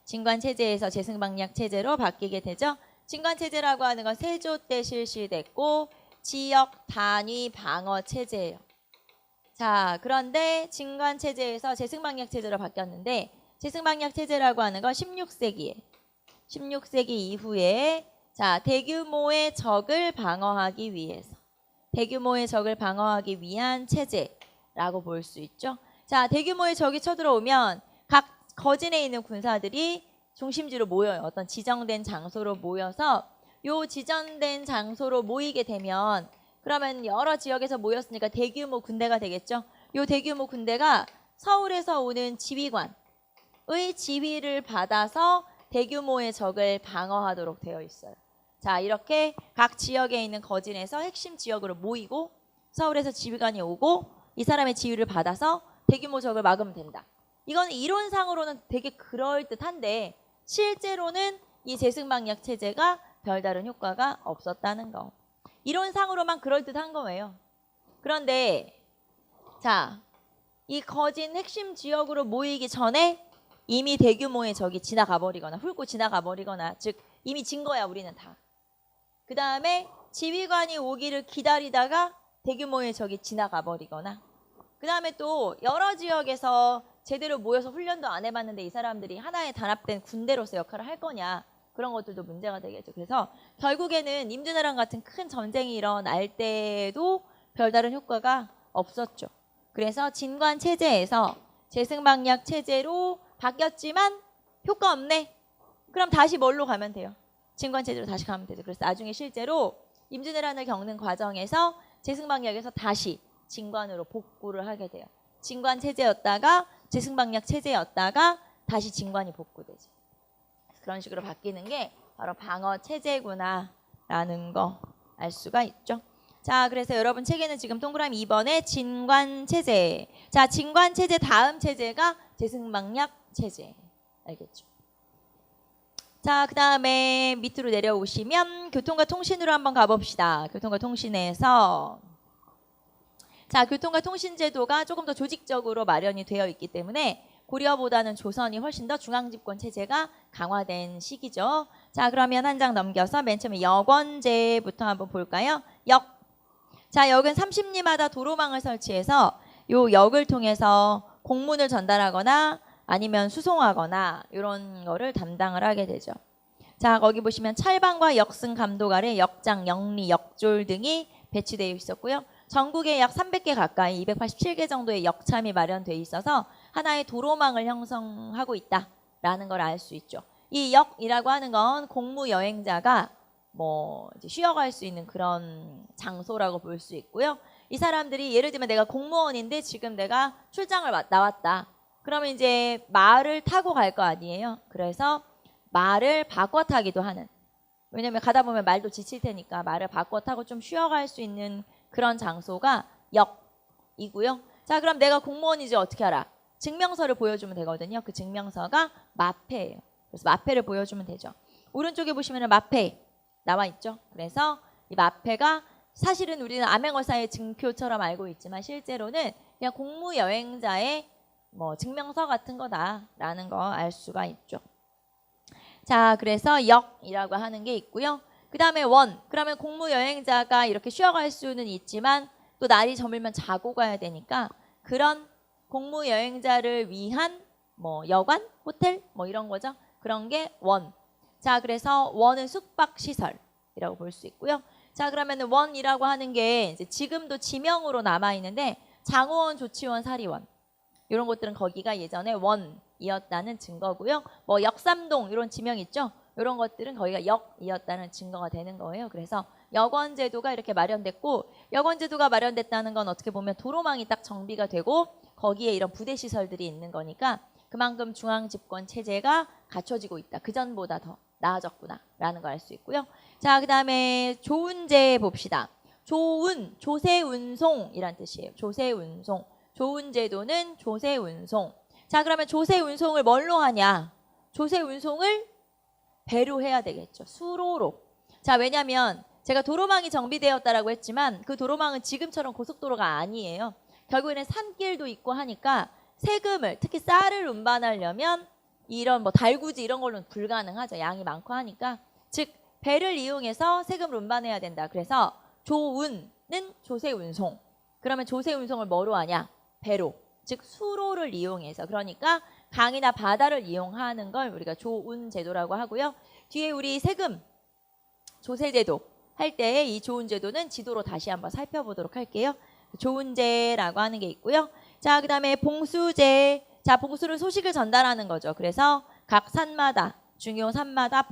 진관체제에서 제승방략체제로 바뀌게 되죠. 진관체제라고 하는 건 세조 때 실시됐고 지역 단위 방어체제예요. 자, 그런데 진관체제에서 제승방략체제로 바뀌었는데 제승방략체제라고 하는 건 16세기에 16세기 이후에 자, 대규모의 적을 방어하기 위해서 대규모의 적을 방어하기 위한 체제라고 볼 수 있죠. 자, 대규모의 적이 쳐들어오면 각 거진에 있는 군사들이 중심지로 모여요. 어떤 지정된 장소로 모여서 요 지정된 장소로 모이게 되면 그러면 여러 지역에서 모였으니까 대규모 군대가 되겠죠. 요 대규모 군대가 서울에서 오는 지휘관의 지휘를 받아서 대규모의 적을 방어하도록 되어 있어요. 자, 이렇게 각 지역에 있는 거진에서 핵심 지역으로 모이고 서울에서 지휘관이 오고 이 사람의 지휘를 받아서 대규모 적을 막으면 된다. 이건 이론상으로는 되게 그럴듯한데 실제로는 이 제승방약 체제가 별다른 효과가 없었다는 거. 이론상으로만 그럴듯한 거예요. 그런데 자, 이 거진 핵심 지역으로 모이기 전에 이미 대규모의 적이 지나가 버리거나 훑고 지나가 버리거나 즉 이미 진 거야 우리는 다. 그 다음에 지휘관이 오기를 기다리다가 대규모의 적이 지나가 버리거나 그 다음에 또 여러 지역에서 제대로 모여서 훈련도 안 해봤는데 이 사람들이 하나의 단합된 군대로서 역할을 할 거냐 그런 것들도 문제가 되겠죠. 그래서 결국에는 임진왜란 같은 큰 전쟁이 일어날 때도 별다른 효과가 없었죠. 그래서 진관 체제에서 제승방약 체제로 바뀌었지만 효과 없네. 그럼 다시 뭘로 가면 돼요? 진관 체제로 다시 가면 되죠. 그래서 나중에 실제로 임진왜란을 겪는 과정에서 제승방약에서 다시 진관으로 복구를 하게 돼요. 진관 체제였다가 제승방약 체제였다가 다시 진관이 복구되죠. 그런 식으로 바뀌는 게 바로 방어 체제구나라는 거 알 수가 있죠. 자, 그래서 여러분 책에는 지금 동그라미 2번에 진관 체제. 자, 진관 체제 다음 체제가 제승방약 체제. 알겠죠? 자, 그 다음에 밑으로 내려오시면 교통과 통신으로 한번 가봅시다. 교통과 통신에서 자, 교통과 통신 제도가 조금 더 조직적으로 마련이 되어 있기 때문에 고려보다는 조선이 훨씬 더 중앙집권 체제가 강화된 시기죠. 자, 그러면 한 장 넘겨서 맨 처음에 역원제부터 한번 볼까요? 역. 자, 역은 30리마다 도로망을 설치해서 요 역을 통해서 공문을 전달하거나 아니면 수송하거나 이런 거를 담당을 하게 되죠. 자, 거기 보시면 찰방과 역승 감독 아래 역장, 역리, 역졸 등이 배치되어 있었고요. 전국에 약 300개 가까이 287개 정도의 역참이 마련되어 있어서 하나의 도로망을 형성하고 있다라는 걸 알 수 있죠. 이 역이라고 하는 건 공무 여행자가 뭐 이제 쉬어갈 수 있는 그런 장소라고 볼 수 있고요. 이 사람들이 예를 들면 내가 공무원인데 지금 내가 출장을 나왔다. 그러면 이제 말을 타고 갈 거 아니에요. 그래서 말을 바꿔 타기도 하는. 왜냐면 가다 보면 말도 지칠 테니까 말을 바꿔 타고 좀 쉬어갈 수 있는 그런 장소가 역이고요. 자, 그럼 내가 공무원이지 어떻게 알아? 증명서를 보여주면 되거든요. 그 증명서가 마패예요. 그래서 마패를 보여주면 되죠. 오른쪽에 보시면 마패 나와 있죠. 그래서 이 마패가 사실은 우리는 암행어사의 증표처럼 알고 있지만 실제로는 그냥 공무여행자의 뭐 증명서 같은 거다라는 거 알 수가 있죠. 자, 그래서 역이라고 하는 게 있고요. 그 다음에 원. 그러면 공무여행자가 이렇게 쉬어갈 수는 있지만 또 날이 저물면 자고 가야 되니까 그런 공무여행자를 위한 뭐 여관, 호텔 뭐 이런 거죠. 그런 게 원. 자, 그래서 원은 숙박시설이라고 볼 수 있고요. 자, 그러면 원이라고 하는 게 이제 지금도 지명으로 남아 있는데 장호원, 조치원, 사리원 이런 것들은 거기가 예전에 원이었다는 증거고요. 뭐 역삼동 이런 지명 있죠. 이런 것들은 거기가 역이었다는 증거가 되는 거예요. 그래서 여권제도가 이렇게 마련됐고 여권제도가 마련됐다는 건 어떻게 보면 도로망이 딱 정비가 되고 거기에 이런 부대시설들이 있는 거니까 그만큼 중앙집권 체제가 갖춰지고 있다. 그전보다 더 나아졌구나라는 걸 알 수 있고요. 자, 그 다음에 조운제 봅시다. 조운, 조세운송이란 뜻이에요. 조세운송. 조운제도는 조세운송. 자, 그러면 조세운송을 뭘로 하냐? 조세운송을 배로 해야 되겠죠. 수로로. 자, 왜냐면 제가 도로망이 정비되었다라고 했지만 그 도로망은 지금처럼 고속도로가 아니에요. 결국에는 산길도 있고 하니까 세금을 특히 쌀을 운반하려면 이런 뭐 달구지 이런 걸로는 불가능하죠. 양이 많고 하니까. 즉 배를 이용해서 세금을 운반해야 된다. 그래서 조운은 조세운송. 그러면 조세운송을 뭐로 하냐? 배로. 즉 수로를 이용해서. 그러니까 강이나 바다를 이용하는 걸 우리가 조운제도라고 하고요. 뒤에 우리 세금 조세제도 할 때 이 조운제도는 지도로 다시 한번 살펴보도록 할게요. 조운제라고 하는 게 있고요. 자, 그 다음에 봉수제. 자, 봉수는 소식을 전달하는 거죠. 그래서 각 산마다 중요 산마다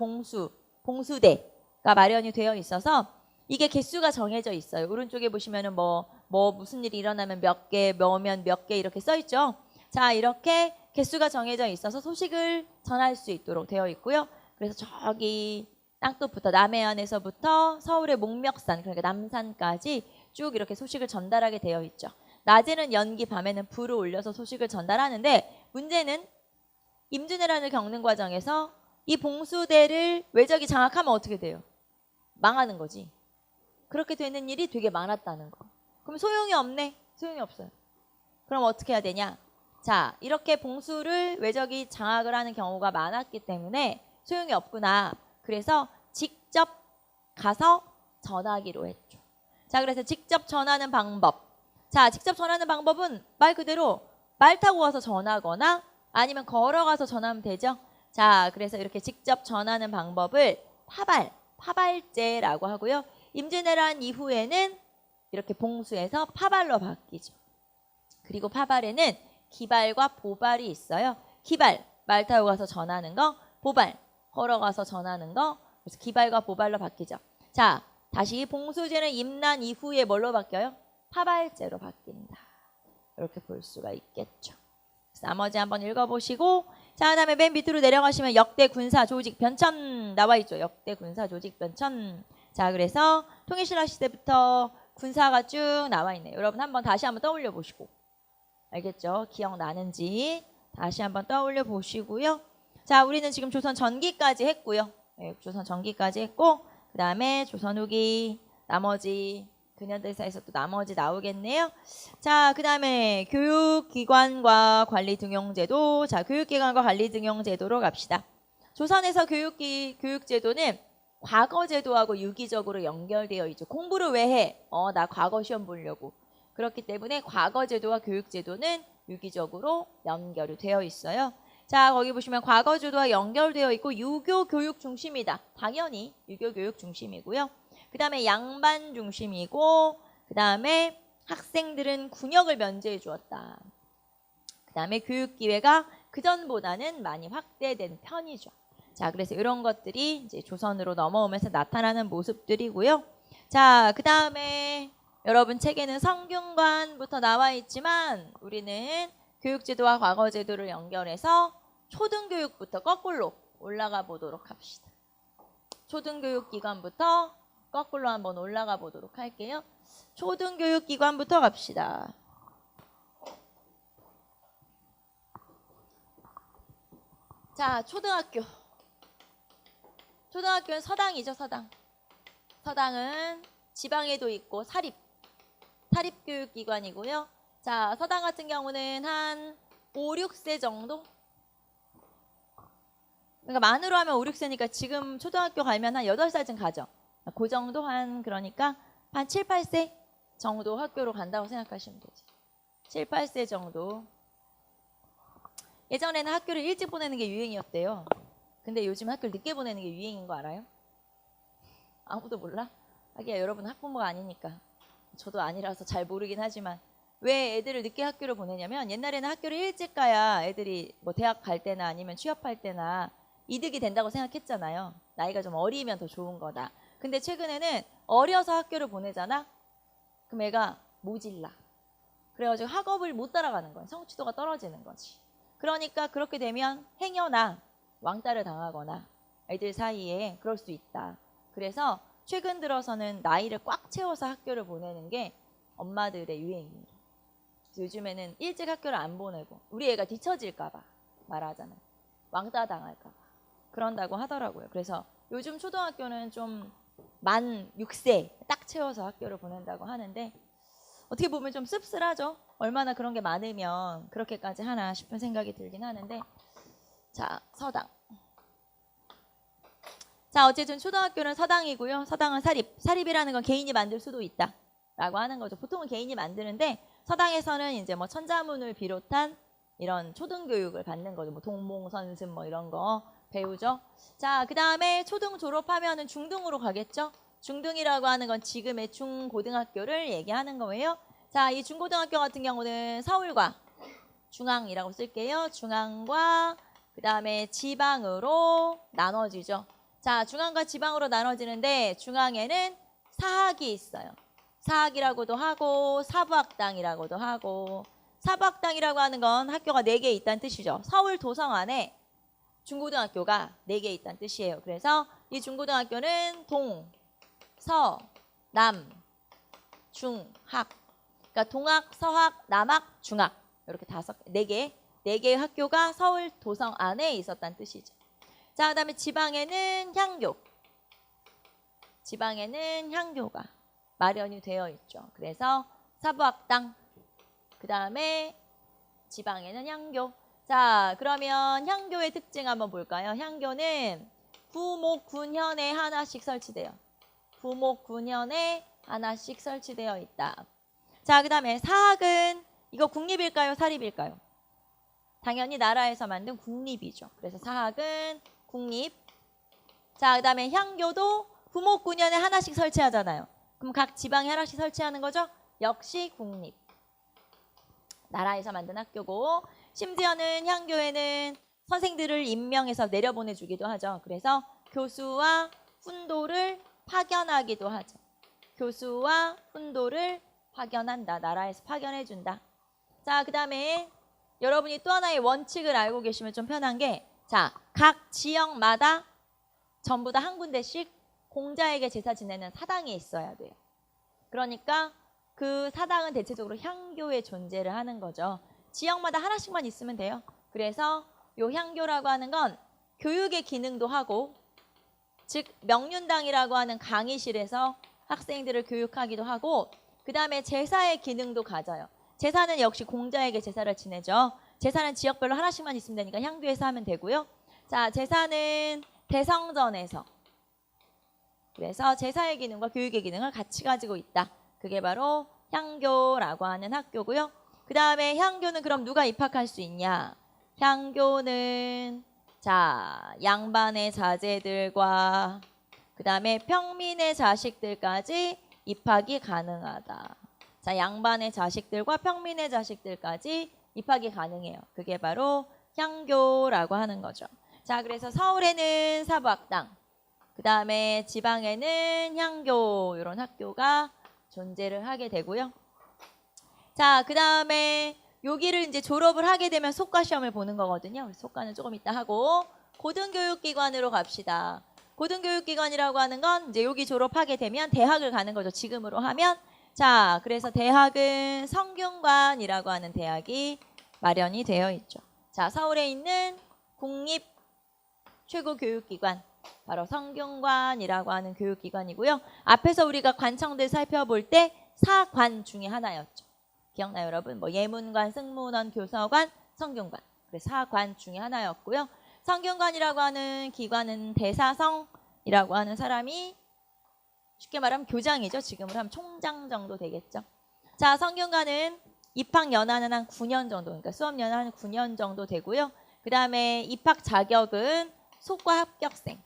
봉수대가 마련이 되어 있어서 이게 개수가 정해져 있어요. 오른쪽에 보시면은 뭐 무슨 일이 일어나면 몇 개, 뭐면 몇 개 이렇게 써 있죠. 자, 이렇게 개수가 정해져 있어서 소식을 전할 수 있도록 되어 있고요. 그래서 저기 땅끝부터 남해안에서부터 서울의 목멱산, 그러니까 남산까지 쭉 이렇게 소식을 전달하게 되어 있죠. 낮에는 연기, 밤에는 불을 올려서 소식을 전달하는데 문제는 임진왜란을 겪는 과정에서 이 봉수대를 외적이 장악하면 어떻게 돼요? 망하는 거지. 그렇게 되는 일이 되게 많았다는 거. 그럼 소용이 없네? 소용이 없어요. 그럼 어떻게 해야 되냐? 자, 이렇게 봉수를 외적이 장악을 하는 경우가 많았기 때문에 소용이 없구나. 그래서 직접 가서 전하기로 했죠. 자, 그래서 직접 전하는 방법. 자, 직접 전하는 방법은 말 그대로 말 타고 가서 전하거나 아니면 걸어가서 전하면 되죠. 자, 그래서 이렇게 직접 전하는 방법을 파발제라고 하고요. 임진왜란 이후에는 이렇게 봉수에서 파발로 바뀌죠. 그리고 파발에는 기발과 보발이 있어요. 기발, 말 타고 가서 전하는 거. 보발, 걸어가서 전하는 거. 그래서 기발과 보발로 바뀌죠. 자, 다시 봉수제는 임난 이후에 뭘로 바뀌어요? 파발제로 바뀐다. 이렇게 볼 수가 있겠죠. 나머지 한번 읽어보시고, 자, 그다음에 맨 밑으로 내려가시면 역대 군사 조직 변천 나와 있죠. 역대 군사 조직 변천. 자, 그래서 통일신라 시대부터 군사가 쭉 나와 있네요. 여러분 다시 한번 떠올려 보시고, 알겠죠? 기억나는지 다시 한번 떠올려 보시고요. 자, 우리는 지금 조선 전기까지 했고요. 네, 조선 전기까지 했고, 그 다음에 조선 후기 나머지 근현대사에서 또 나머지 나오겠네요. 자, 그 다음에 교육기관과 관리등용제도. 자, 교육기관과 관리등용제도로 갑시다. 조선에서 교육제도는 과거제도하고 유기적으로 연결되어 있죠. 공부를 왜 해? 나 과거 시험 보려고. 그렇기 때문에 과거제도와 교육제도는 유기적으로 연결이 되어 있어요. 자, 거기 보시면 과거제도와 연결되어 있고 유교 교육 중심이다. 당연히 유교 교육 중심이고요. 그 다음에 양반 중심이고, 그 다음에 학생들은 군역을 면제해 주었다. 그 다음에 교육 기회가 그전보다는 많이 확대된 편이죠. 자, 그래서 이런 것들이 이제 조선으로 넘어오면서 나타나는 모습들이고요. 자, 그 다음에 여러분 책에는 성균관부터 나와 있지만 우리는 교육제도와 과거제도를 연결해서 초등교육부터 거꾸로 올라가 보도록 합시다. 초등교육기관부터 거꾸로 한번 올라가 보도록 할게요. 초등교육기관부터 갑시다. 자, 초등학교. 초등학교는 서당이죠, 서당. 서당은 지방에도 있고 사립교육기관이고요. 자, 서당 같은 경우는 한 5, 6세 정도? 그러니까 만으로 하면 5, 6세니까 지금 초등학교 가면 한 8살쯤 가죠. 그 정도 그러니까 한 7, 8세 정도 학교로 간다고 생각하시면 되죠. 7, 8세 정도. 예전에는 학교를 일찍 보내는 게 유행이었대요. 근데 요즘 학교를 늦게 보내는 게 유행인 거 알아요? 아무도 몰라? 하기야 여러분 학부모가 아니니까. 저도 아니라서 잘 모르긴 하지만 왜 애들을 늦게 학교를 보내냐면 옛날에는 학교를 일찍 가야 애들이 뭐 대학 갈 때나 아니면 취업할 때나 이득이 된다고 생각했잖아요. 나이가 좀 어리면 더 좋은 거다. 근데 최근에는 어려서 학교를 보내잖아? 그럼 애가 모질라. 그래가지고 학업을 못 따라가는 거야. 성취도가 떨어지는 거지. 그러니까 그렇게 되면 행여나 왕따를 당하거나 애들 사이에 그럴 수 있다. 그래서 최근 들어서는 나이를 꽉 채워서 학교를 보내는 게 엄마들의 유행입니다. 요즘에는 일찍 학교를 안 보내고 우리 애가 뒤처질까 봐 말하잖아요. 왕따 당할까 봐. 그런다고 하더라고요. 그래서 요즘 초등학교는 좀 만 6세 딱 채워서 학교를 보낸다고 하는데 어떻게 보면 좀 씁쓸하죠. 얼마나 그런 게 많으면 그렇게까지 하나 싶은 생각이 들긴 하는데 자, 서당. 자, 어쨌든 초등학교는 서당이고요. 서당은 사립이라는 건 개인이 만들 수도 있다 라고 하는 거죠. 보통은 개인이 만드는데 서당에서는 이제 뭐 천자문을 비롯한 이런 초등교육을 받는 거죠. 뭐 동몽선승 뭐 이런 거 배우죠. 자, 그 다음에 초등 졸업하면은 중등으로 가겠죠. 중등이라고 하는 건 지금의 중고등학교를 얘기하는 거예요. 자, 이 중고등학교 같은 경우는 서울과 중앙이라고 쓸게요. 중앙과 그 다음에 지방으로 나눠지죠. 자, 중앙과 지방으로 나눠지는데 중앙에는 사학이 있어요. 사학이라고도 하고 사부학당이라고도 하고, 사부학당이라고 하는 건 학교가 4개 있다는 뜻이죠. 서울 도성 안에 중고등학교가 4개 있다는 뜻이에요. 그래서 이 중고등학교는 동, 서, 남, 중, 학. 그러니까 동학, 서학, 남학, 중학. 이렇게 4개의 학교가 서울 도성 안에 있었다는 뜻이죠. 자, 그다음에 지방에는 향교. 지방에는 향교가 마련이 되어 있죠. 그래서 사부학당, 그 다음에 지방에는 향교. 자, 그러면 향교의 특징 한번 볼까요? 향교는 구목군현에 하나씩 설치돼요. 구목군현에 하나씩 설치되어 있다. 자, 그 다음에 사학은 이거 국립일까요? 사립일까요? 당연히 나라에서 만든 국립이죠. 그래서 사학은 국립. 자, 그 다음에 향교도 구목군현에 하나씩 설치하잖아요. 그럼 각 지방에 하나씩 설치하는 거죠? 역시 국립. 나라에서 만든 학교고, 심지어는 향교에는 선생들을 임명해서 내려보내주기도 하죠. 그래서 교수와 훈도를 파견하기도 하죠. 교수와 훈도를 파견한다. 나라에서 파견해준다. 자, 그 다음에 여러분이 또 하나의 원칙을 알고 계시면 좀 편한 게, 자, 각 지역마다 전부 다 한 군데씩 공자에게 제사 지내는 사당이 있어야 돼요. 그러니까 그 사당은 대체적으로 향교의 존재를 하는 거죠. 지역마다 하나씩만 있으면 돼요. 그래서 요 향교라고 하는 건 교육의 기능도 하고, 즉 명륜당이라고 하는 강의실에서 학생들을 교육하기도 하고, 그 다음에 제사의 기능도 가져요. 제사는 역시 공자에게 제사를 지내죠. 제사는 지역별로 하나씩만 있으면 되니까 향교에서 하면 되고요. 자, 제사는 대성전에서, 그래서 제사의 기능과 교육의 기능을 같이 가지고 있다. 그게 바로 향교라고 하는 학교고요. 그 다음에 향교는 그럼 누가 입학할 수 있냐? 향교는 자, 양반의 자제들과 그 다음에 평민의 자식들까지 입학이 가능하다. 자, 양반의 자식들과 평민의 자식들까지 입학이 가능해요. 그게 바로 향교라고 하는 거죠. 자, 그래서 서울에는 사부학당, 그 다음에 지방에는 향교, 이런 학교가 존재를 하게 되고요. 자, 그 다음에 여기를 이제 졸업을 하게 되면 속과 시험을 보는 거거든요. 속과는 조금 이따 하고, 고등교육기관으로 갑시다. 고등교육기관이라고 하는 건 이제 여기 졸업하게 되면 대학을 가는 거죠. 지금으로 하면. 자, 그래서 대학은 성균관이라고 하는 대학이 마련이 되어 있죠. 자, 서울에 있는 국립 최고 교육기관, 바로 성균관이라고 하는 교육기관이고요. 앞에서 우리가 관청들 살펴볼 때 사관 중에 하나였죠. 기억나요, 여러분? 뭐 예문관, 승문원, 교서관, 성균관. 그래서 사관 중에 하나였고요. 성균관이라고 하는 기관은 대사성이라고 하는 사람이, 쉽게 말하면 교장이죠. 지금으로 하면 총장 정도 되겠죠. 자, 성균관은 입학 연한은 한 9년 정도, 그러니까 수업 연한은 9년 정도 되고요. 그 다음에 입학 자격은 속과 합격생,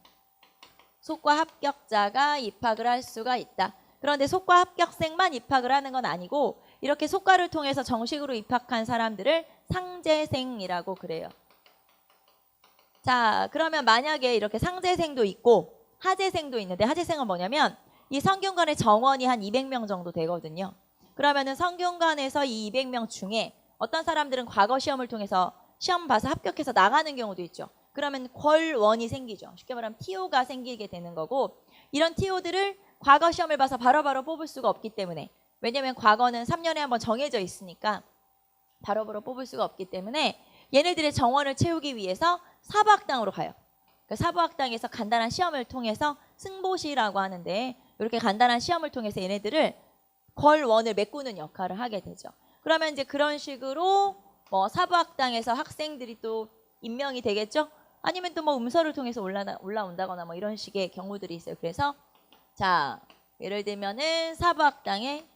속과 합격자가 입학을 할 수가 있다. 그런데 속과 합격생만 입학을 하는 건 아니고, 이렇게 속과를 통해서 정식으로 입학한 사람들을 상재생이라고 그래요. 자, 그러면 만약에 이렇게 상재생도 있고 하재생도 있는데, 하재생은 뭐냐면 이 성균관의 정원이 한 200명 정도 되거든요. 그러면은 성균관에서 이 200명 중에 어떤 사람들은 과거 시험을 통해서 시험 봐서 합격해서 나가는 경우도 있죠. 그러면 궐원이 생기죠. 쉽게 말하면 TO가 생기게 되는 거고, 이런 TO들을 과거 시험을 봐서 바로바로 뽑을 수가 없기 때문에, 왜냐면 과거는 3년에 한번 정해져 있으니까 바로바로 뽑을 수가 없기 때문에 얘네들의 정원을 채우기 위해서 사부학당으로 가요. 그러니까 사부학당에서 간단한 시험을 통해서 승보시라고 하는데, 이렇게 간단한 시험을 통해서 얘네들을 궐원을 메꾸는 역할을 하게 되죠. 그러면 이제 그런 식으로 뭐 사부학당에서 학생들이 또 임명이 되겠죠. 아니면 또 뭐 음서를 통해서 올라온다거나 뭐 이런 식의 경우들이 있어요. 그래서 자, 예를 들면은 사부학당의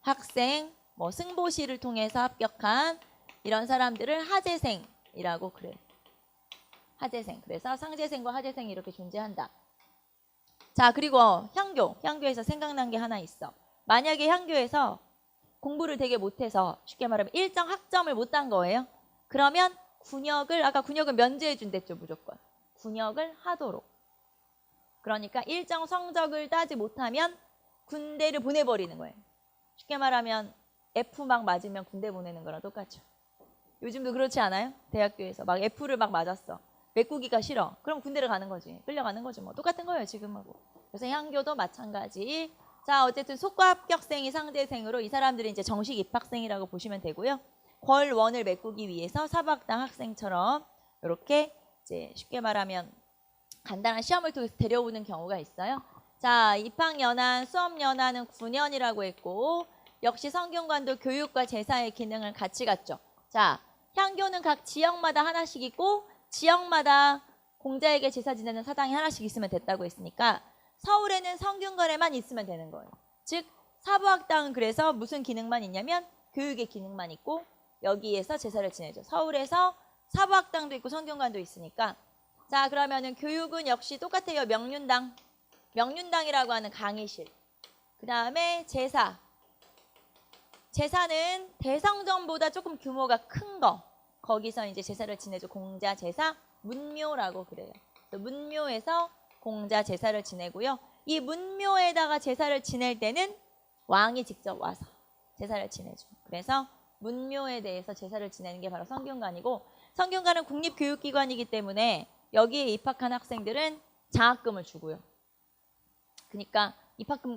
학생, 뭐 승보시를 통해서 합격한 이런 사람들을 하재생이라고 그래요. 하재생. 그래서 상재생과 하재생이 이렇게 존재한다. 자, 그리고 향교에서 생각난 게 하나 있어. 만약에 향교에서 공부를 되게 못해서, 쉽게 말하면 일정 학점을 못 딴 거예요. 그러면 군역을, 아까 군역을 면제해 준댔죠, 무조건. 군역을 하도록. 그러니까 일정 성적을 따지 못하면 군대를 보내버리는 거예요. 쉽게 말하면 F 막 맞으면 군대 보내는 거랑 똑같죠. 요즘도 그렇지 않아요? 대학교에서 막 F를 막 맞았어. 메꾸기가 싫어. 그럼 군대를 가는 거지. 끌려가는 거지 뭐. 똑같은 거예요 지금하고. 그래서 향교도 마찬가지. 자 어쨌든 속과 합격생이 상대생으로 이 사람들은 이제 정식 입학생이라고 보시면 되고요. 궐원을 메꾸기 위해서 사박당 학생처럼 이렇게 이제 쉽게 말하면 간단한 시험을 통해서 데려오는 경우가 있어요. 자 입학연한, 수업연한은 9년이라고 했고 역시 성균관도 교육과 제사의 기능을 같이 갖죠. 자 향교는 각 지역마다 하나씩 있고 지역마다 공자에게 제사 지내는 사당이 하나씩 있으면 됐다고 했으니까 서울에는 성균관에만 있으면 되는 거예요. 즉 사부학당은 그래서 무슨 기능만 있냐면 교육의 기능만 있고 여기에서 제사를 지내죠. 서울에서 사부학당도 있고 성균관도 있으니까 자 그러면은 교육은 역시 똑같아요. 명륜당, 명륜당이라고 하는 강의실. 그 다음에 제사. 제사는 대성전보다 조금 규모가 큰 거. 거기서 이제 제사를 지내죠. 공자 제사, 문묘라고 그래요. 문묘에서 공자 제사를 지내고요. 이 문묘에다가 제사를 지낼 때는 왕이 직접 와서 제사를 지내죠. 그래서 문묘에 대해서 제사를 지내는 게 바로 성균관이고 성균관은 국립교육기관이기 때문에 여기에 입학한 학생들은 장학금을 주고요. 그러니까 입학금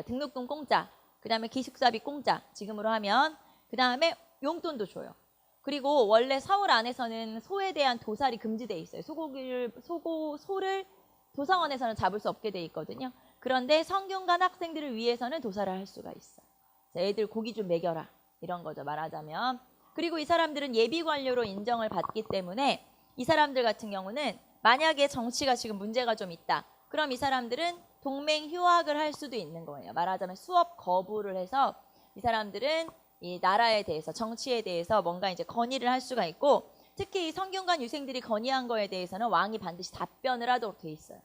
등록금 공짜, 그 다음에 기숙사비 공짜 지금으로 하면 그 다음에 용돈도 줘요. 그리고 원래 서울 안에서는 소에 대한 도살이 금지돼 있어요. 소를 도성원에서는 잡을 수 없게 돼 있거든요. 그런데 성균관 학생들을 위해서는 도살을 할 수가 있어요. 애들 고기 좀 먹여라 이런 거죠 말하자면. 그리고 이 사람들은 예비관료로 인정을 받기 때문에 이 사람들 같은 경우는 만약에 정치가 지금 문제가 좀 있다. 그럼 이 사람들은 동맹 휴학을 할 수도 있는 거예요. 말하자면 수업 거부를 해서 이 사람들은 이 나라에 대해서 정치에 대해서 뭔가 이제 건의를 할 수가 있고 특히 이 성균관 유생들이 건의한 거에 대해서는 왕이 반드시 답변을 하도록 돼 있어요.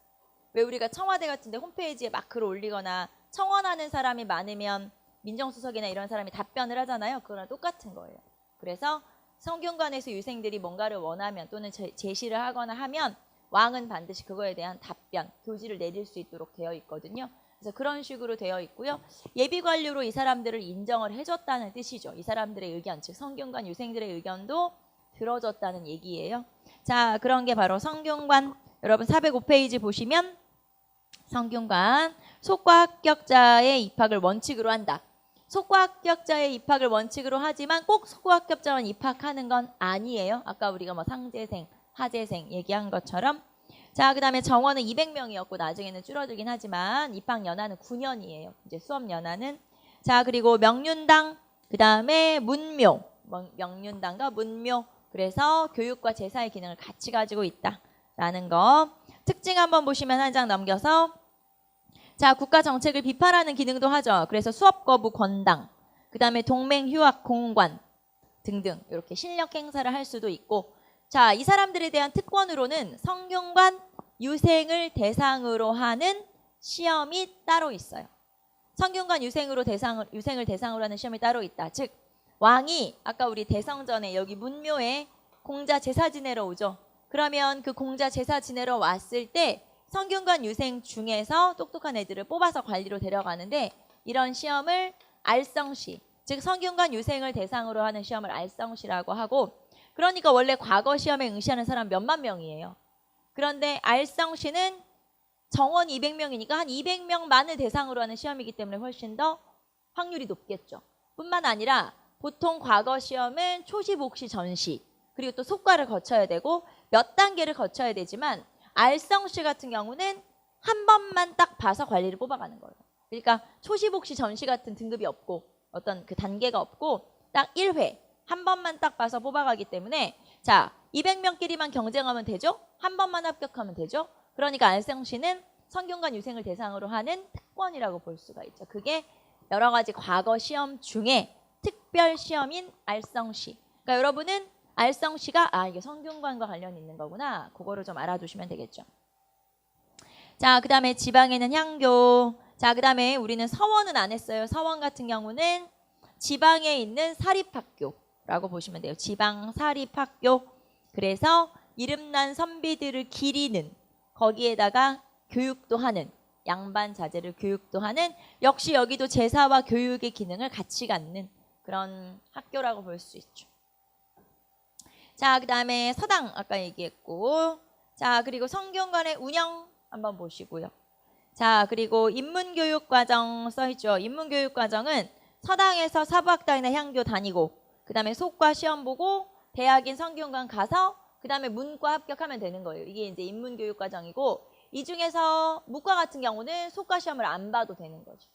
왜 우리가 청와대 같은 데 홈페이지에 막 글을 올리거나 청원하는 사람이 많으면 민정수석이나 이런 사람이 답변을 하잖아요. 그거랑 똑같은 거예요. 그래서 성균관에서 유생들이 뭔가를 원하면 또는 제시를 하거나 하면 왕은 반드시 그거에 대한 답변, 교지를 내릴 수 있도록 되어 있거든요. 그래서 그런 식으로 되어 있고요. 예비관료로 이 사람들을 인정을 해줬다는 뜻이죠. 이 사람들의 의견, 즉 성균관 유생들의 의견도 들어줬다는 얘기예요. 자, 그런 게 바로 성균관. 여러분 405페이지 보시면 성균관 속과 합격자의 입학을 원칙으로 한다. 속과 합격자의 입학을 원칙으로 하지만 꼭 속과 합격자만 입학하는 건 아니에요. 아까 우리가 뭐 상재생, 하재생 얘기한 것처럼. 자, 그 다음에 정원은 200명이었고 나중에는 줄어들긴 하지만 입학 연한은 9년이에요. 이제 수업 연한은. 자, 그리고 명륜당, 그 다음에 문묘, 명륜당과 문묘. 그래서 교육과 제사의 기능을 같이 가지고 있다라는 거. 특징 한번 보시면 한 장 넘겨서. 자, 국가 정책을 비판하는 기능도 하죠. 그래서 수업 거부 권당, 그 다음에 동맹 휴학 공관 등등 이렇게 실력 행사를 할 수도 있고. 자, 이 사람들에 대한 특권으로는 성균관 유생을 대상으로 하는 시험이 따로 있어요. 성균관 유생을 대상으로 하는 시험이 따로 있다. 즉 왕이 아까 우리 대성전에 여기 문묘에 공자 제사 지내러 오죠. 그러면 그 공자 제사 지내러 왔을 때 성균관 유생 중에서 똑똑한 애들을 뽑아서 관리로 데려가는데 이런 시험을 알성시, 즉 성균관 유생을 대상으로 하는 시험을 알성시라고 하고 그러니까 원래 과거 시험에 응시하는 사람 몇만 명이에요. 그런데 알성시는 정원 200명이니까 한 200명만을 대상으로 하는 시험이기 때문에 훨씬 더 확률이 높겠죠. 뿐만 아니라 보통 과거 시험은 초시, 복시, 전시 그리고 또 속과를 거쳐야 되고 몇 단계를 거쳐야 되지만 알성시 같은 경우는 한 번만 딱 봐서 관리를 뽑아가는 거예요. 그러니까 초시, 복시, 전시 같은 등급이 없고 어떤 그 단계가 없고 딱 1회 한 번만 딱 봐서 뽑아가기 때문에 자 200명끼리만 경쟁하면 되죠. 한 번만 합격하면 되죠. 그러니까 알성시는 성균관 유생을 대상으로 하는 특권이라고 볼 수가 있죠. 그게 여러 가지 과거 시험 중에 특별 시험인 알성시. 그러니까 여러분은 알성시가 이게 성균관과 관련이 있는 거구나. 그거를 좀 알아두시면 되겠죠. 자, 그 다음에 지방에는 향교. 자, 그 다음에 우리는 서원은 안 했어요. 서원 같은 경우는 지방에 있는 사립학교라고 보시면 돼요. 지방 사립학교. 그래서 이름난 선비들을 기리는 거기에다가 교육도 하는, 양반 자제를 교육도 하는, 역시 여기도 제사와 교육의 기능을 같이 갖는 그런 학교라고 볼 수 있죠. 자, 그 다음에 서당 아까 얘기했고, 자, 그리고 성균관의 운영 한번 보시고요. 자, 그리고 인문교육과정 써있죠. 인문교육과정은 서당에서 사부학당이나 향교 다니고, 그 다음에 속과 시험 보고, 대학인 성균관 가서, 그 다음에 문과 합격하면 되는 거예요. 이게 이제 인문교육과정이고, 이 중에서 문과 같은 경우는 속과 시험을 안 봐도 되는 거죠.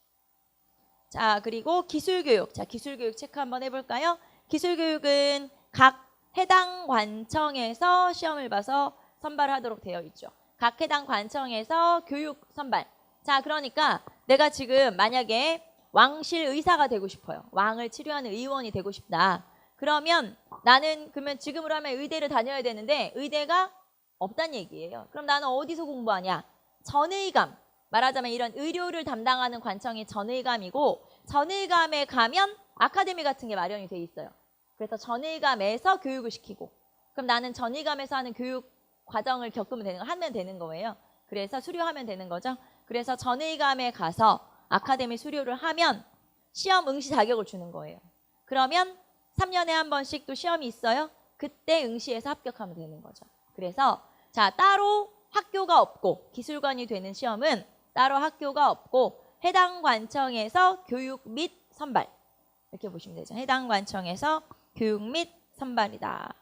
자, 그리고 기술교육. 자, 기술교육 체크 한번 해볼까요? 기술교육은 각 해당 관청에서 시험을 봐서 선발하도록 되어 있죠. 각 해당 관청에서 교육 선발. 자, 그러니까 내가 지금 만약에 왕실 의사가 되고 싶어요. 왕을 치료하는 의원이 되고 싶다. 그러면 나는 그러면 지금으로 하면 의대를 다녀야 되는데 의대가 없단 얘기예요. 그럼 나는 어디서 공부하냐? 전의감. 말하자면 이런 의료를 담당하는 관청이 전의감이고, 전의감에 가면 아카데미 같은 게 마련이 돼 있어요. 그래서 전의감에서 교육을 시키고, 그럼 나는 전의감에서 하는 교육 과정을 하면 되는 거예요. 그래서 수료하면 되는 거죠. 그래서 전의감에 가서 아카데미 수료를 하면 시험 응시 자격을 주는 거예요. 그러면 3년에 한 번씩 또 시험이 있어요. 그때 응시해서 합격하면 되는 거죠. 그래서 자, 따로 학교가 없고, 기술관이 되는 시험은 따로 학교가 없고 해당 관청에서 교육 및 선발, 이렇게 보시면 되죠. 해당 관청에서 교육 및 선발이다.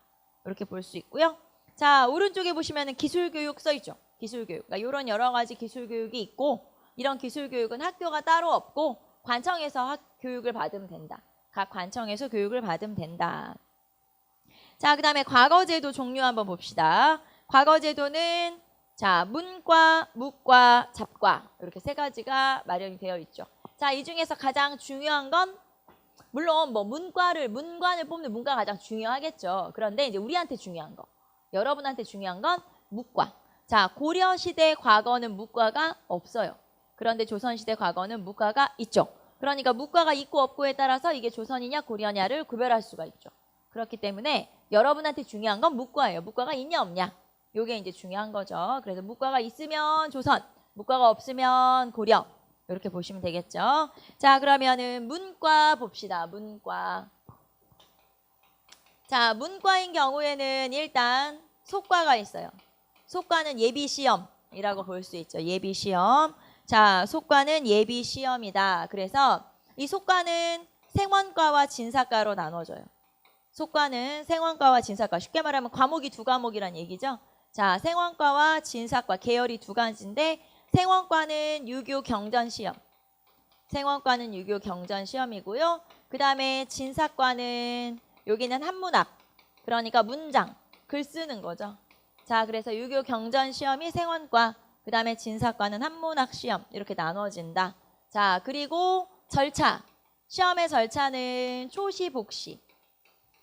이렇게 볼 수 있고요. 자, 오른쪽에 보시면 기술교육 써있죠. 기술교육. 그러니까 이런 여러 가지 기술교육이 있고, 이런 기술교육은 학교가 따로 없고 관청에서 교육을 받으면 된다. 각 관청에서 교육을 받으면 된다. 자, 그 다음에 과거제도 종류 한번 봅시다. 과거제도는 자, 문과, 무과, 잡과 이렇게 세 가지가 마련이 되어 있죠. 자, 이 중에서 가장 중요한 건 물론 뭐 문관을 뽑는 문과가 가장 중요하겠죠. 그런데 이제 우리한테 중요한 거, 여러분한테 중요한 건 무과. 자, 고려시대 과거는 무과가 없어요. 그런데 조선시대 과거는 무과가 있죠. 그러니까 무과가 있고 없고에 따라서 이게 조선이냐 고려냐를 구별할 수가 있죠. 그렇기 때문에 여러분한테 중요한 건 무과예요. 무과가 있냐 없냐. 요게 이제 중요한 거죠. 그래서 무과가 있으면 조선, 무과가 없으면 고려. 이렇게 보시면 되겠죠. 자, 그러면은 문과 봅시다. 문과. 자, 문과인 경우에는 일단 속과가 있어요. 속과는 예비시험이라고 볼 수 있죠. 예비시험. 자, 속과는 예비시험이다. 그래서 이 속과는 생원과와 진사과로 나눠져요. 속과는 생원과와 진사과. 쉽게 말하면 과목이 두 과목이란 얘기죠. 자, 생원과와 진사과 계열이 두 가지인데, 생원과는 유교 경전시험. 생원과는 유교 경전시험이고요. 그 다음에 진사과는 여기는 한문학. 그러니까 문장, 글 쓰는 거죠. 자, 그래서 유교 경전시험이 생원과, 그 다음에 진사과는 한문학 시험. 이렇게 나눠진다. 자, 그리고 절차. 시험의 절차는 초시, 복시.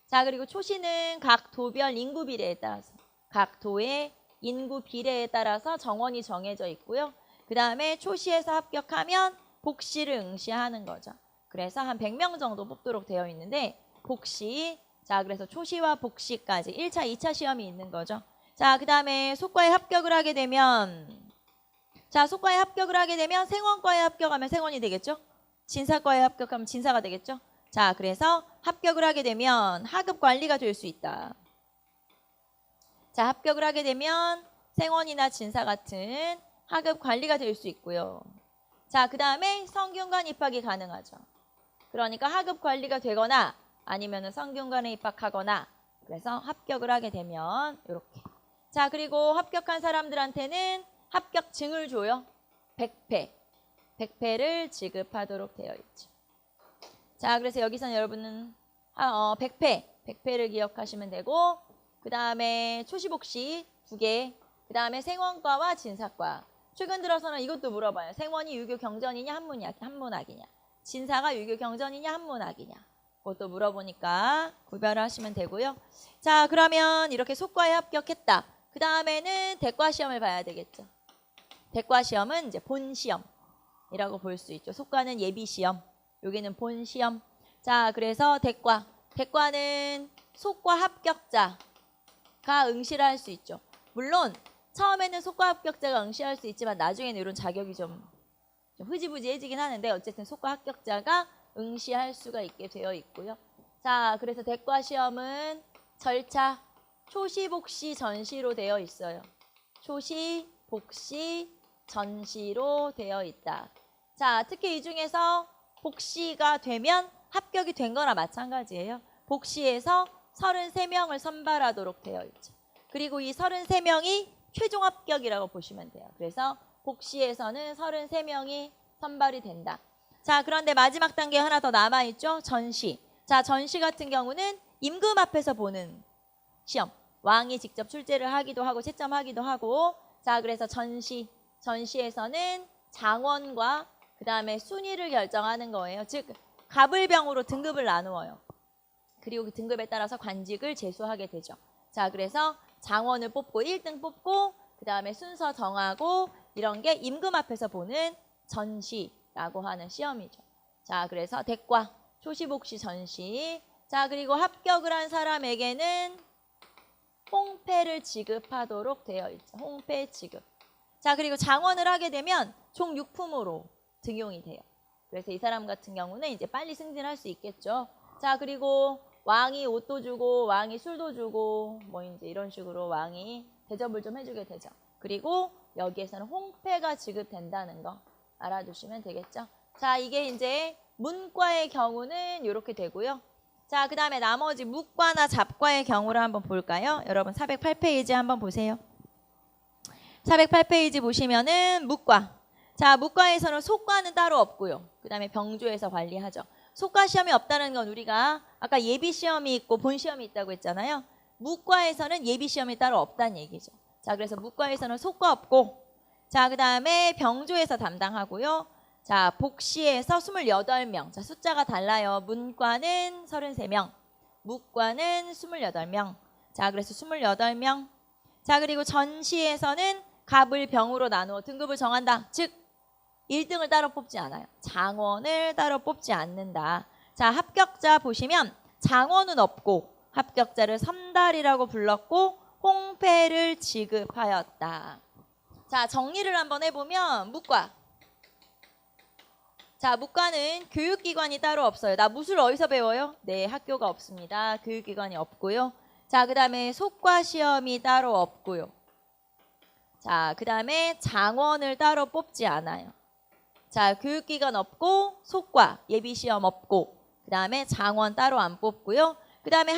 자, 그리고 초시는 각 도별 인구 비례에 따라서, 각 도의 인구 비례에 따라서 정원이 정해져 있고요. 그 다음에 초시에서 합격하면 복시를 응시하는 거죠. 그래서 한 100명 정도 뽑도록 되어 있는데, 복시. 자, 그래서 초시와 복시까지 1차, 2차 시험이 있는 거죠. 자, 그 다음에 속과에 합격을 하게 되면, 자, 속과에 합격을 하게 되면 생원과에 합격하면 생원이 되겠죠. 진사과에 합격하면 진사가 되겠죠. 자, 그래서 합격을 하게 되면 하급 관리가 될 수 있다. 자, 합격을 하게 되면 생원이나 진사 같은 하급 관리가 될 수 있고요. 자, 그 다음에 성균관 입학이 가능하죠. 그러니까 하급 관리가 되거나 아니면 성균관에 입학하거나, 그래서 합격을 하게 되면 이렇게. 자, 그리고 합격한 사람들한테는 합격증을 줘요. 100배. 100배를 지급하도록 되어 있죠. 자, 그래서 여기서는 여러분은 100배를 기억하시면 되고, 그 다음에 초시복시 2개, 그 다음에 생원과와 진사과. 최근 들어서는 이것도 물어봐요. 생원이 유교 경전이냐 한문학이냐. 진사가 유교 경전이냐 한문학이냐. 그것도 물어보니까 구별하시면 되고요. 자, 그러면 이렇게 속과에 합격했다. 그 다음에는 대과시험을 봐야 되겠죠. 대과시험은 이제 본시험이라고 볼 수 있죠. 속과는 예비시험, 여기는 본시험. 자, 그래서 대과는 속과 합격자가 응시를 할 수 있죠. 물론 처음에는 속과 합격자가 응시할 수 있지만 나중에는 이런 자격이 좀 흐지부지해지긴 하는데 어쨌든 속과 합격자가 응시할 수가 있게 되어 있고요. 자, 그래서 대과 시험은 절차 초시, 복시, 전시로 되어 있어요. 초시, 복시, 전시로 되어 있다. 자, 특히 이 중에서 복시가 되면 합격이 된 거나 마찬가지예요. 복시에서 33명을 선발하도록 되어 있죠. 그리고 이 33명이 최종 합격이라고 보시면 돼요. 그래서 복시에서는 33명이 선발이 된다. 자, 그런데 마지막 단계 하나 더 남아있죠. 전시. 자, 전시 같은 경우는 임금 앞에서 보는 시험. 왕이 직접 출제를 하기도 하고 채점하기도 하고. 자, 그래서 전시에서는 장원과 그 다음에 순위를 결정하는 거예요. 즉 갑을병으로 등급을 나누어요. 그리고 그 등급에 따라서 관직을 제수하게 되죠. 자, 그래서 장원을 뽑고 1등 뽑고 그 다음에 순서 정하고 이런 게 임금 앞에서 보는 전시라고 하는 시험이죠. 자, 그래서 대과, 초시, 복시, 전시. 자, 그리고 합격을 한 사람에게는 홍패를 지급하도록 되어 있죠. 홍패 지급. 자, 그리고 장원을 하게 되면 총 6품으로 등용이 돼요. 그래서 이 사람 같은 경우는 이제 빨리 승진할 수 있겠죠. 자, 그리고 왕이 옷도 주고 왕이 술도 주고 뭐 이제 이런 식으로 왕이 대접을 좀 해주게 되죠. 그리고 여기에서는 홍패가 지급된다는 거 알아두시면 되겠죠. 자, 이게 이제 문과의 경우는 이렇게 되고요. 자, 그 다음에 나머지 무과나 잡과의 경우를 한번 볼까요? 여러분 408페이지 한번 보세요. 408페이지 보시면은 무과. 자, 무과에서는 속과는 따로 없고요. 그 다음에 병조에서 관리하죠. 속과 시험이 없다는 건 우리가 아까 예비 시험이 있고 본 시험이 있다고 했잖아요. 무과에서는 예비 시험이 따로 없다는 얘기죠. 자, 그래서 무과에서는 속과 없고, 자, 그 다음에 병조에서 담당하고요. 자, 복시에서 28명. 자, 숫자가 달라요. 문과는 33명, 무과는 28명. 자, 그래서 28명. 자, 그리고 전시에서는 갑을 병으로 나누어 등급을 정한다. 즉 1등을 따로 뽑지 않아요. 장원을 따로 뽑지 않는다. 자, 합격자 보시면 장원은 없고 합격자를 선달이라고 불렀고 홍패를 지급하였다. 자, 정리를 한번 해보면 무과. 자, 무과는 교육기관이 따로 없어요. 나 무술 어디서 배워요? 네, 학교가 없습니다. 교육기관이 없고요. 자, 그 다음에 속과 시험이 따로 없고요. 자, 그 다음에 장원을 따로 뽑지 않아요. 자, 교육기관 없고 속과 예비시험 없고 그 다음에 장원 따로 안 뽑고요. 그 다음에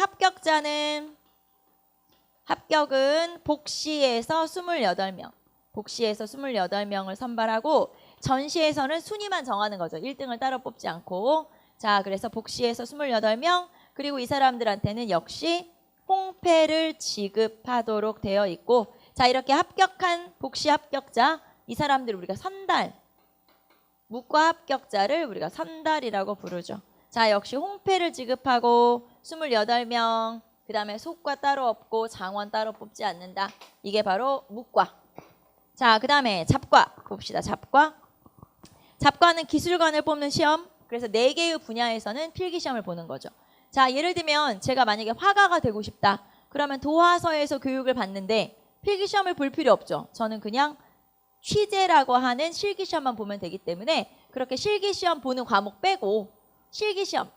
합격은 복시에서 28명. 복시에서 28명을 선발하고 전시에서는 순위만 정하는 거죠. 1등을 따로 뽑지 않고. 자, 그래서 복시에서 28명 그리고 이 사람들한테는 역시 홍패를 지급하도록 되어 있고 자, 이렇게 합격한 복시 합격자 이 사람들을 우리가 선달 무과 합격자를 우리가 선달이라고 부르죠. 자, 역시 홍패를 지급하고 28명 그 다음에 속과 따로 없고 장원 따로 뽑지 않는다. 이게 바로 무과. 자, 그 다음에 잡과 봅시다. 잡과는 기술관을 뽑는 시험. 그래서 4개의 분야에서는 필기시험을 보는 거죠. 자, 예를 들면 제가 만약에 화가가 되고 싶다. 그러면 도화서에서 교육을 받는데 필기시험을 볼 필요 없죠. 저는 그냥 취재라고 하는 실기시험만 보면 되기 때문에 그렇게 실기시험 보는 과목 빼고 실기시험,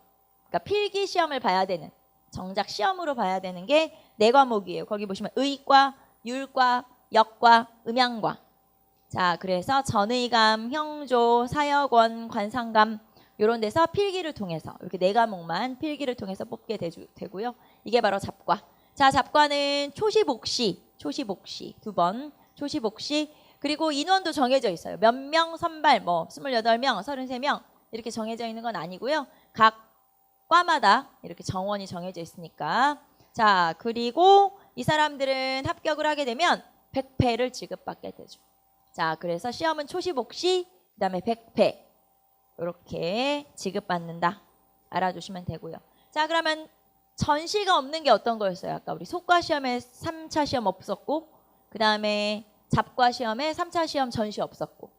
그러니까 필기시험을 봐야 되는 정작 시험으로 봐야 되는 게 4과목이에요. 거기 보시면 의과, 율과, 역과, 음양과. 자, 그래서 전의감, 형조, 사역원, 관상감 이런 데서 필기를 통해서 이렇게 4과목만 필기를 통해서 뽑게 되고요. 이게 바로 잡과. 자, 잡과는 초시복시 2번, 초시복시 그리고 인원도 정해져 있어요. 몇 명 선발, 뭐 28명, 33명 이렇게 정해져 있는 건 아니고요. 각 과마다 이렇게 정원이 정해져 있으니까. 자, 그리고 이 사람들은 합격을 하게 되면 100패를 지급받게 되죠. 자, 그래서 시험은 초시복시, 그 다음에 100패 이렇게 지급받는다. 알아두시면 되고요. 자, 그러면 전시가 없는 게 어떤 거였어요? 아까 우리 속과 시험에 3차 시험 없었고 그 다음에 잡과 시험에 3차 시험 전시 없었고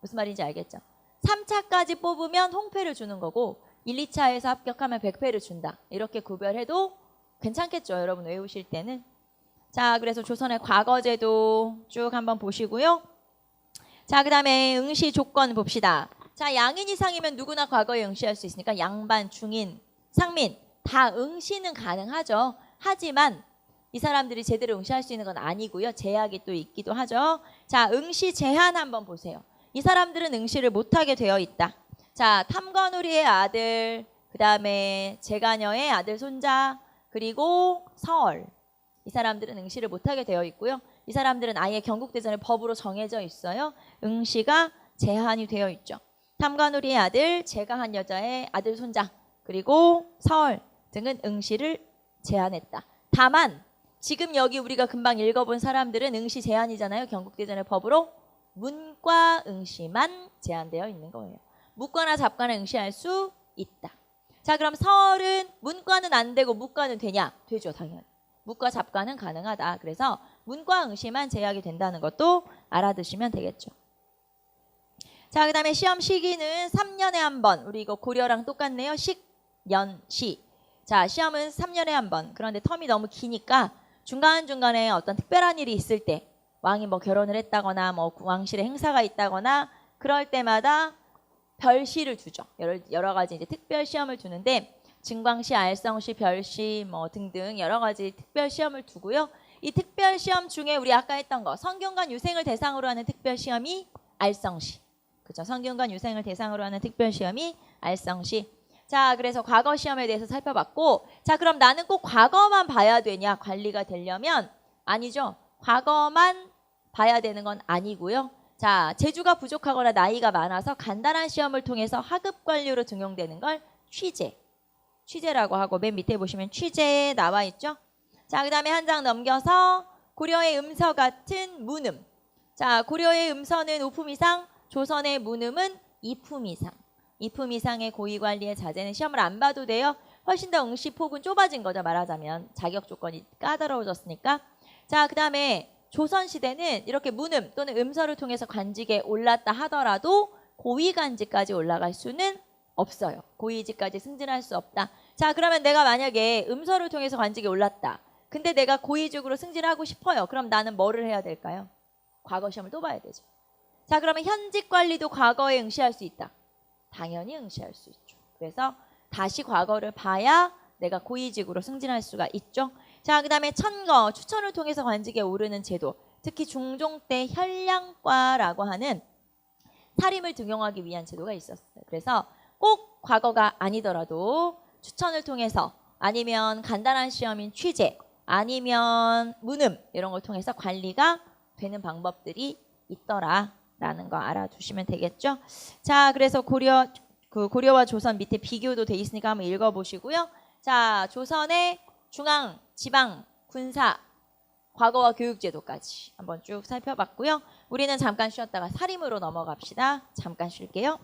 무슨 말인지 알겠죠? 3차까지 뽑으면 홍패를 주는 거고 1, 2차에서 합격하면 100패를 준다. 이렇게 구별해도 괜찮겠죠? 여러분 외우실 때는. 자, 그래서 조선의 과거제도 쭉 한번 보시고요. 자, 그 다음에 응시 조건 봅시다. 자, 양인 이상이면 누구나 과거에 응시할 수 있으니까 양반, 중인, 상민 다 응시는 가능하죠. 하지만 이 사람들이 제대로 응시할 수 있는 건 아니고요. 제약이 또 있기도 하죠. 자, 응시 제한 한번 보세요. 이 사람들은 응시를 못하게 되어 있다. 자, 탐관오리의 아들, 그 다음에 제가녀의 아들 손자, 그리고 서얼. 이 사람들은 응시를 못하게 되어 있고요. 이 사람들은 아예 경국대전의 법으로 정해져 있어요. 응시가 제한이 되어 있죠. 탐관오리의 아들, 제가한 여자의 아들 손자, 그리고 서얼 등은 응시를 제한했다. 다만 지금 여기 우리가 금방 읽어본 사람들은 응시 제한이잖아요. 경국대전의 법으로 문과 응시만 제한되어 있는 거예요. 무과나 잡과는 응시할 수 있다. 자, 그럼 서얼은 문과는 안 되고 무과는 되냐? 되죠, 당연히. 무과 잡과는 가능하다. 그래서 문과 응시만 제약이 된다는 것도 알아두시면 되겠죠. 자, 그 다음에 시험 시기는 3년에 한 번. 우리 이거 고려랑 똑같네요. 식, 연, 시. 자, 시험은 3년에 한 번. 그런데 텀이 너무 기니까 중간중간에 어떤 특별한 일이 있을 때 왕이 뭐 결혼을 했다거나 뭐 왕실에 행사가 있다거나 그럴 때마다 별시를 주죠. 여러 가지 이제 특별 시험을 두는데 증광시, 알성시, 별시 뭐 등등 여러 가지 특별 시험을 두고요. 이 특별 시험 중에 우리 아까 했던 거 성균관 유생을 대상으로 하는 특별 시험이 알성시. 그렇죠. 성균관 유생을 대상으로 하는 특별 시험이 알성시. 자, 그래서 과거 시험에 대해서 살펴봤고, 자, 그럼 나는 꼭 과거만 봐야 되냐? 관리가 되려면 아니죠. 과거만 봐야 되는 건 아니고요. 자, 재주가 부족하거나 나이가 많아서 간단한 시험을 통해서 하급 관료로 등용되는 걸 취재라고 하고 맨 밑에 보시면 취재에 나와 있죠. 자, 그 다음에 한 장 넘겨서 고려의 음서 같은 문음. 자, 고려의 음서는 5품 이상, 조선의 문음은 2품 이상. 2품 이상의 고위관리의 자제는 시험을 안 봐도 돼요. 훨씬 더 응시 폭은 좁아진 거죠. 말하자면 자격 조건이 까다로워졌으니까. 자, 그 다음에 조선시대는 이렇게 문음 또는 음서를 통해서 관직에 올랐다 하더라도 고위관직까지 올라갈 수는 없어요. 고위직까지 승진할 수 없다. 자, 그러면 내가 만약에 음서를 통해서 관직에 올랐다. 근데 내가 고위직으로 승진하고 싶어요. 그럼 나는 뭐를 해야 될까요? 과거 시험을 또 봐야 되죠. 자, 그러면 현직 관리도 과거에 응시할 수 있다. 당연히 응시할 수 있죠. 그래서 다시 과거를 봐야 내가 고위직으로 승진할 수가 있죠. 자, 그 다음에 천거, 추천을 통해서 관직에 오르는 제도. 특히 중종 때 현량과라고 하는 사림을 등용하기 위한 제도가 있었어요. 그래서 꼭 과거가 아니더라도 추천을 통해서 아니면 간단한 시험인 취재 아니면 문음 이런 걸 통해서 관리가 되는 방법들이 있더라라는 거 알아두시면 되겠죠. 자, 그래서 고려와 조선 밑에 비교도 돼 있으니까 한번 읽어보시고요. 자, 조선의 중앙, 지방, 군사, 과거와 교육제도까지 한번 쭉 살펴봤고요. 우리는 잠깐 쉬었다가 사림으로 넘어갑시다. 잠깐 쉴게요.